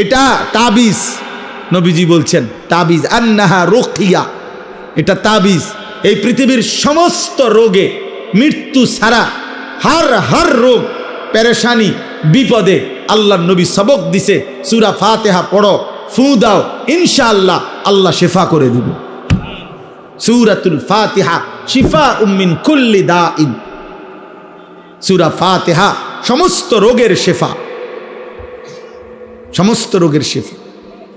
এটা তাবিজ, নবীজি বলছেন তাবিজ, আন্নাহা রুকিয়া এটা তাবিজ। এই পৃথিবীর সমস্ত রোগে মৃত্যু ছাড়া হার রোগ পেরেশানি বিপদে আল্লাহ নবী সবক দিছে সূরা ফাতিহা পড়ো, ফু দাও, ইনশাআল্লাহ আল্লাহ শিফা করে দিবে। সূরাতুল ফাতিহা শিফাউম মিন কুল্লি দাইন। সূরা ফাতিহা সমস্ত রোগের শিফা, সমস্ত রোগের শিফা।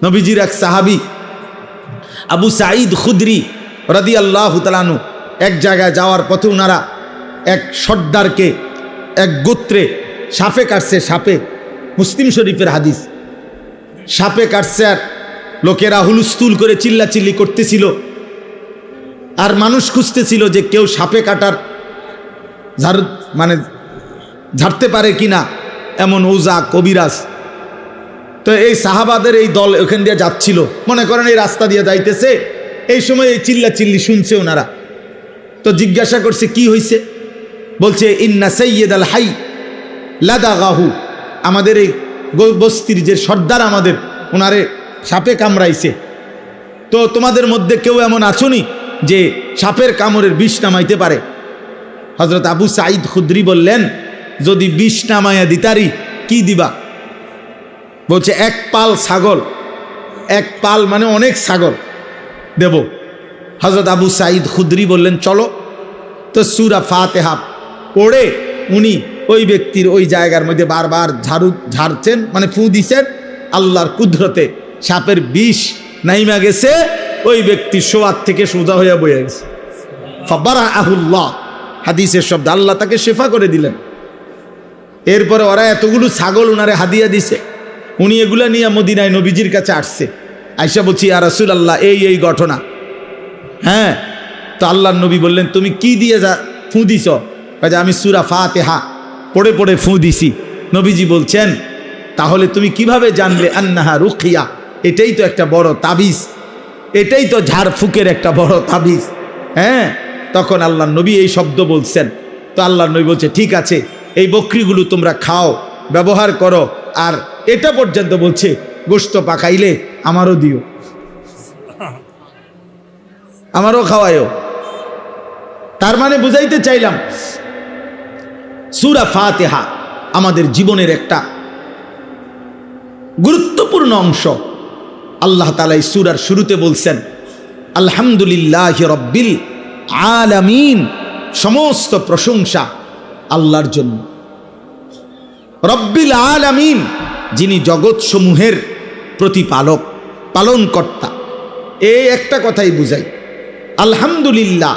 নবীজির এক সাহাবী আবু সাঈদ খুদরি রাদিয়াল্লাহু তাআলা আনহু এক জায়গায় যাওয়ার পথে ওনারা এক সর্দারকে, এক গোত্রে সাপে কাটছে। সাপে, মুসলিম শরীফের হাদিস, সাপে কাটছে আর লোকেরা হুলস্থুল করে চিল্লাচিল্লি করতেছিল আর মানুষ খুঁজতেছিল যে কেউ সাপে কাটার ঝাড়তে পারে কিনা, এমন ওজা কবিরাজ। তো এই সাহাবাদের এই দল ওখান দিয়ে যাচ্ছিল, মনে করেন এই রাস্তা দিয়ে যাইতেছে, এই সময় এই চিল্লাচিল্লি শুনছে ওনারা। তো জিজ্ঞাসা করছে কি হয়েছে, বলছে ইন্না সাইয়্যিদাল হাই লাদাগাহু, আমাদের এই বস্তির যে সর্দার আমাদের, ওনারে সাপে কামড়াইছে। তো তোমাদের মধ্যে কেউ এমন আছোনি যে সাপের কামড়ের বিষ নামাইতে পারে? হযরত আবু সাঈদ খুদরি বললেন যদি বিষ নামাইয়া দিতারি কি দিবা? বলছে এক পাল ছাগল, এক পাল মানে অনেক ছাগল দেব। হযরত আবু সাঈদ খুদরি বললেন চলো। তো সূরা ফাতিহা পড়ে উনি ওই ব্যক্তির ওই জায়গার মধ্যে বারবার ঝাড়ছেন, মানে ফু দিছেন। আল্লাহর কুদরতে সাপের বিষ নাইমা গেছে, ওই ব্যক্তি শোয়ার থেকে সোজা হইয়া বয়ে গেছে। ফাবারাহুল্লাহ, হাদিসের শব্দ, আল্লাহ তাকে শেফা করে দিলেন। এরপরে ওরা এতগুলো ছাগল উনারে হাদিয়া দিছে, উনি এগুলা নিয়ে মদিনায় নবীজির কাছে আসছে। আয়েশা বলছি ইয়া রাসূলুল্লাহ এই ঘটনা। হ্যাঁ, তো আল্লাহর নবী বললেন তুমি কি দিয়ে ফু দিছ? কাজে আমি সূরা ফাতিহা পড়ে পড়ে ফু দিছি। নবীজি বলছেন তাহলে তুমি কিভাবে জানলে আন্নাহা রুকিয়া? এটাই তো একটা বড় তাবিজ, এটাই তো ঝাড়ফুকের একটা বড় তাবিজ। হ্যাঁ, তখন আল্লাহর নবী এই শব্দ বলছেন। তো আল্লাহর নবী বলছে ঠিক আছে, এই বকরিগুলো তোমরা খাও, ব্যবহার করো, আর এটা পর্যন্ত বলছে গোশত পাকাইলে আমারও দিও, আমারও খাওয়ায়ও। তার মানে বুঝাইতে চাইলাম সূরা ফাতিহা আমাদের জীবনের একটা গুরুত্বপূর্ণ অংশ। আল্লাহ তাআলা এই সূরার শুরুতে বলছেন আলহামদুলিল্লাহি রাব্বিল আলামিন, সমস্ত প্রশংসা আল্লাহর জন্য। রব্বিল আলামিন, যিনি জগৎসমূহের প্রতিপালক, পালনকর্তা। এই একটা কথাই বুঝাই। আলহামদুলিল্লাহ,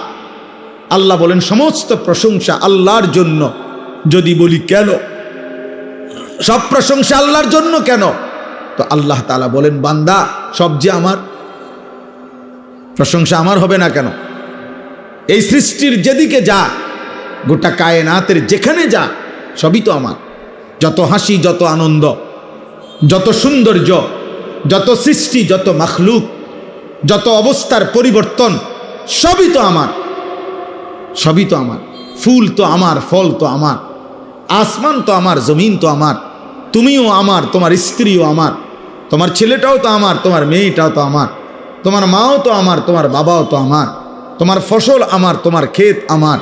আল্লাহ বলেন সমস্ত প্রশংসা আল্লাহর জন্য। যদি বলি কেন সব প্রশংসা আল্লাহর জন্য কেন, তো আল্লাহ তাআলা বলেন বান্দা সব যে আমার, প্রশংসা আমার হবে না কেন? এই সৃষ্টির যেদিকে যা, গোটা কায়নাতের যেখানে যা, সবই তো আমার। যত হাসি, যত আনন্দ, যত সৌন্দর্য, যত সৃষ্টি, যত মাখলুক, যত অবস্থার পরিবর্তন, সবই তো আমার, সবই তো আমার। ফুল তো আমার, ফল তো আমার, আসমান তো আমার, জমিন তো আমার, তুমিও আমার, তোমার স্ত্রীও আমার, তোমার ছেলেটাও তো আমার, তোমার মেয়েটাও তো আমার, তোমার মাও তো আমার, তোমার বাবাও তো আমার, তোমার ফসল আমার, তোমার ক্ষেত আমার,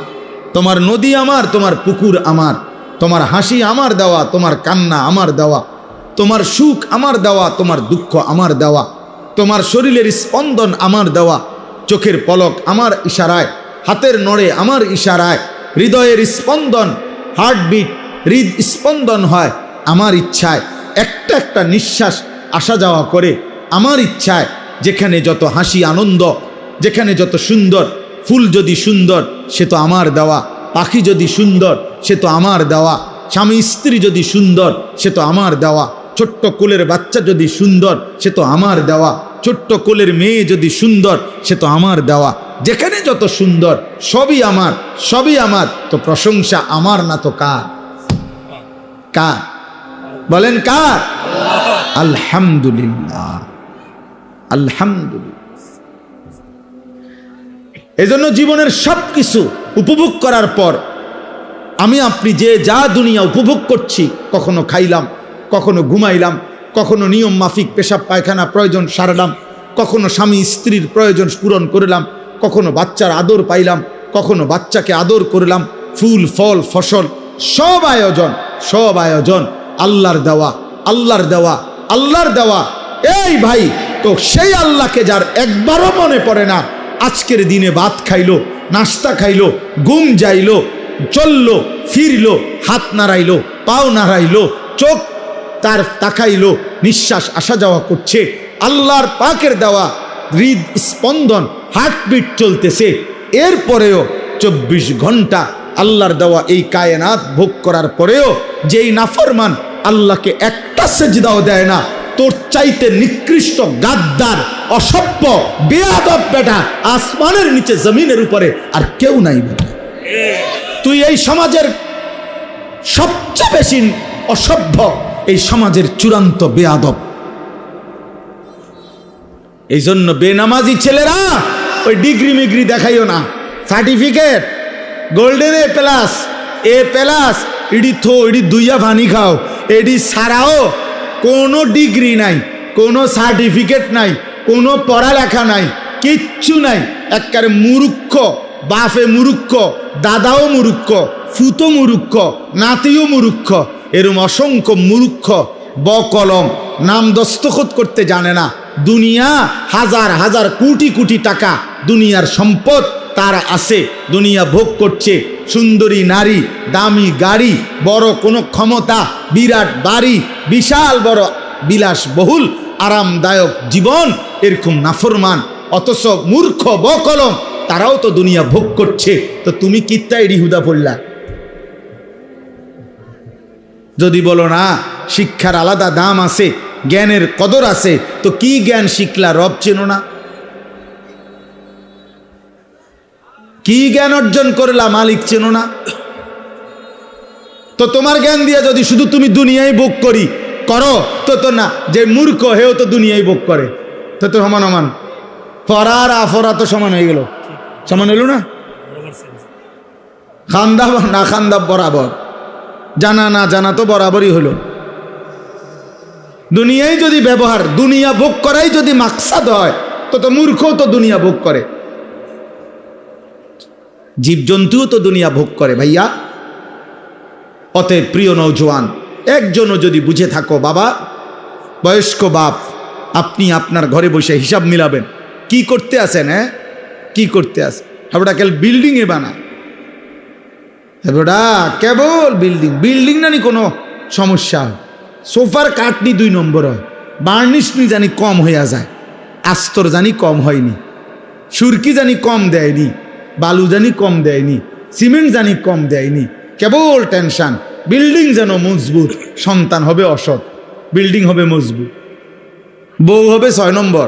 তোমার নদী আমার, তোমার পুকুর আমার, তোমার হাসি আমার দেওয়া, তোমার কান্না আমার দেওয়া, তোমার সুখ আমার দেওয়া, তোমার দুঃখ আমার দেওয়া, তোমার শরীরের স্পন্দন আমার দেওয়া, চোখের পলক আমার ইশারায়, হাতের নড়ে আমার ইশারায়, হৃদয়ের স্পন্দন, হার্টবিট, হৃদস্পন্দন হয় আমার ইচ্ছায়, একটা একটা নিঃশ্বাস আসা যাওয়া করে আমার ইচ্ছায়। যেখানে যত হাসি আনন্দ, যেখানে যত সুন্দর, ফুল যদি সুন্দর সে তো আমার দেওয়া, পাখি যদি সুন্দর সে তো আমার দেওয়া, স্বামী স্ত্রী যদি সুন্দর সে তো আমার দেওয়া, ছোট্ট কোলের বাচ্চা যদি সুন্দর সে তো আমার দেওয়া, ছোট্ট কোলের মেয়ে যদি সুন্দর সে তো আমার দেওয়া। যেখানে যত সুন্দর সবই আমার, সবই আমার। তো প্রশংসা আমার না তো কার? কার? বলেন কার? আলহামদুলিল্লাহ, আলহামদুলিল্লাহ। এজন্য জীবনের সব কিছু উপভোগ করার পর আমি আপনি যে যা দুনিয়া উপভোগ করছি, কখনো খাইলাম, কখনো ঘুমাইলাম, কখনো নিয়ম মাফিক পেশাব পায়খানা প্রয়োজন সারলাম, কখনো স্বামী স্ত্রীর প্রয়োজন পূরণ করলাম, কখনো বাচ্চার আদর পাইলাম, কখনো বাচ্চাকে আদর করলাম, ফুল ফল ফসল সব আয়োজন, সব আয়োজন আল্লাহর দেওয়া, আল্লাহর দেওয়া, আল্লাহর দেওয়া। এই ভাই, তো সেই আল্লাহকে যার একবারও মনে পড়ে না, আজকের দিনে ভাত খাইলো, নাস্তা খাইলো, ঘুম যাইলো, চললো, ফিরলো, হাত নাড়াইলো, পাও নাড়াইলো, চোখ তার তাকাইলো, নিঃশ্বাস আসা যাওয়া করছে, আল্লাহর পাকের দেওয়া হৃদ স্পন্দন, হার্টবিট চলতেছে, এরপরেও 24 ঘন্টা আল্লাহর দেওয়া এই কায়নাত ভোগ করার পরেও যেই নাফরমান আল্লাহকে একটা সেজদাও দেয় না, তোর চাইতে নিকৃষ্ট, গাদ্দার, অসভ্য, বেয়াদব বেটা আসমানের নিচে জমিনের উপরে আর কেউ নাই বেটা। তুই এই সমাজের সবচেয়ে বেশি অসভ্য, এই সমাজের চূড়ান্ত বেয়াদব। এই জন্য বেনামাজি ছেলেরা ওই ডিগ্রি মিগ্রি দেখাইও না, certificate golden A plus, A plus, ইডি থো, ইডি দুইয়া ভানি খাও, এডি ছাড়াও কোনো ডিগ্রি নাই, কোনো সার্টিফিকেট নাই, কোনো পড়ালেখা নাই, কিচ্ছু নাই। একবারে মূর্খ, বাপে মূর্খ, দাদাও মূর্খ, ফুতো মূর্খ, নাতিও মূর্খ, এরম অসংখ্য মূর্খ বকলম, নাম দস্তখত করতে জানে না। দুনিয়া হাজার হাজার কোটি কোটি টাকা দুনিয়ার সম্পদ তার আছে, দুনিয়া ভোগ করছে, সুন্দরী নারী, দামি গাড়ি, বড় কোনো ক্ষমতা, বিরাট বাড়ি, বিশাল বড় বিলাসবহুল আরামদায়ক জীবন, এরকম নাফরমান অথচ মূর্খ বকলম তারাও তো দুনিয়া ভোগ করছে। তো তুমি কিত্তায় রিহুদা পড়লা? যদি বলো না শিক্ষার আলাদা দাম আছে, জ্ঞানের কদর আছে, তো কি জ্ঞান শিখলা? রব চেনো না? কি জ্ঞান অর্জন করলা? মালিক চেনো না? তো তোমার জ্ঞান দিয়ে যদি শুধু তুমি দুনিয়ায় ভোগ করি করো, তো তো না, যে মূর্খ হেও তো দুনিয়ায় ভোগ করে, তো তো সমান সমান, ফরা আর আফরা তো সমান হয়ে গেল, সমান হইল না? খান্দা না খান্দা বরাবর, জানা না জানা তো বরাবরই হলো। দুনিয়ায় যদি ব্যবহার, দুনিয়া ভোগ করাই যদি মাকসাদ হয়, তো তো মূর্খও তো দুনিয়া ভোগ করে, জীবজন্তুও তো দুনিয়া ভোগ করে ভাইয়া। অতএব প্রিয় নওজোয়ান, একজনও যদি বুঝে থাকো, বাবা বয়স্ক বাপ, আপনি আপনার ঘরে বসে হিসাব মিলাবেন, কি করতে আছেন? হ্যাঁ, কি করতে আছেন? হাবড়া কেল বিল্ডিংয়ে বানা, হাবড়া কেবল বিল্ডিং, বিল্ডিং নানি কোনো সমস্যা, সোফার কাঠনি 2 নম্বর হয়, বার্নিশ নি জানি কম হইয়া যায়, আস্তর জানি কম হয়নি, সুরকি জানি কম দেয়নি, বালু জানি কম দেয়নি, সিমেন্ট জানি কম দেয়নি, কেবল টেনশন। বিল্ডিং যেন মজবুত, সন্তান হবে অসৎ, বিল্ডিং হবে মজবুত, বউ হবে 6 নম্বর,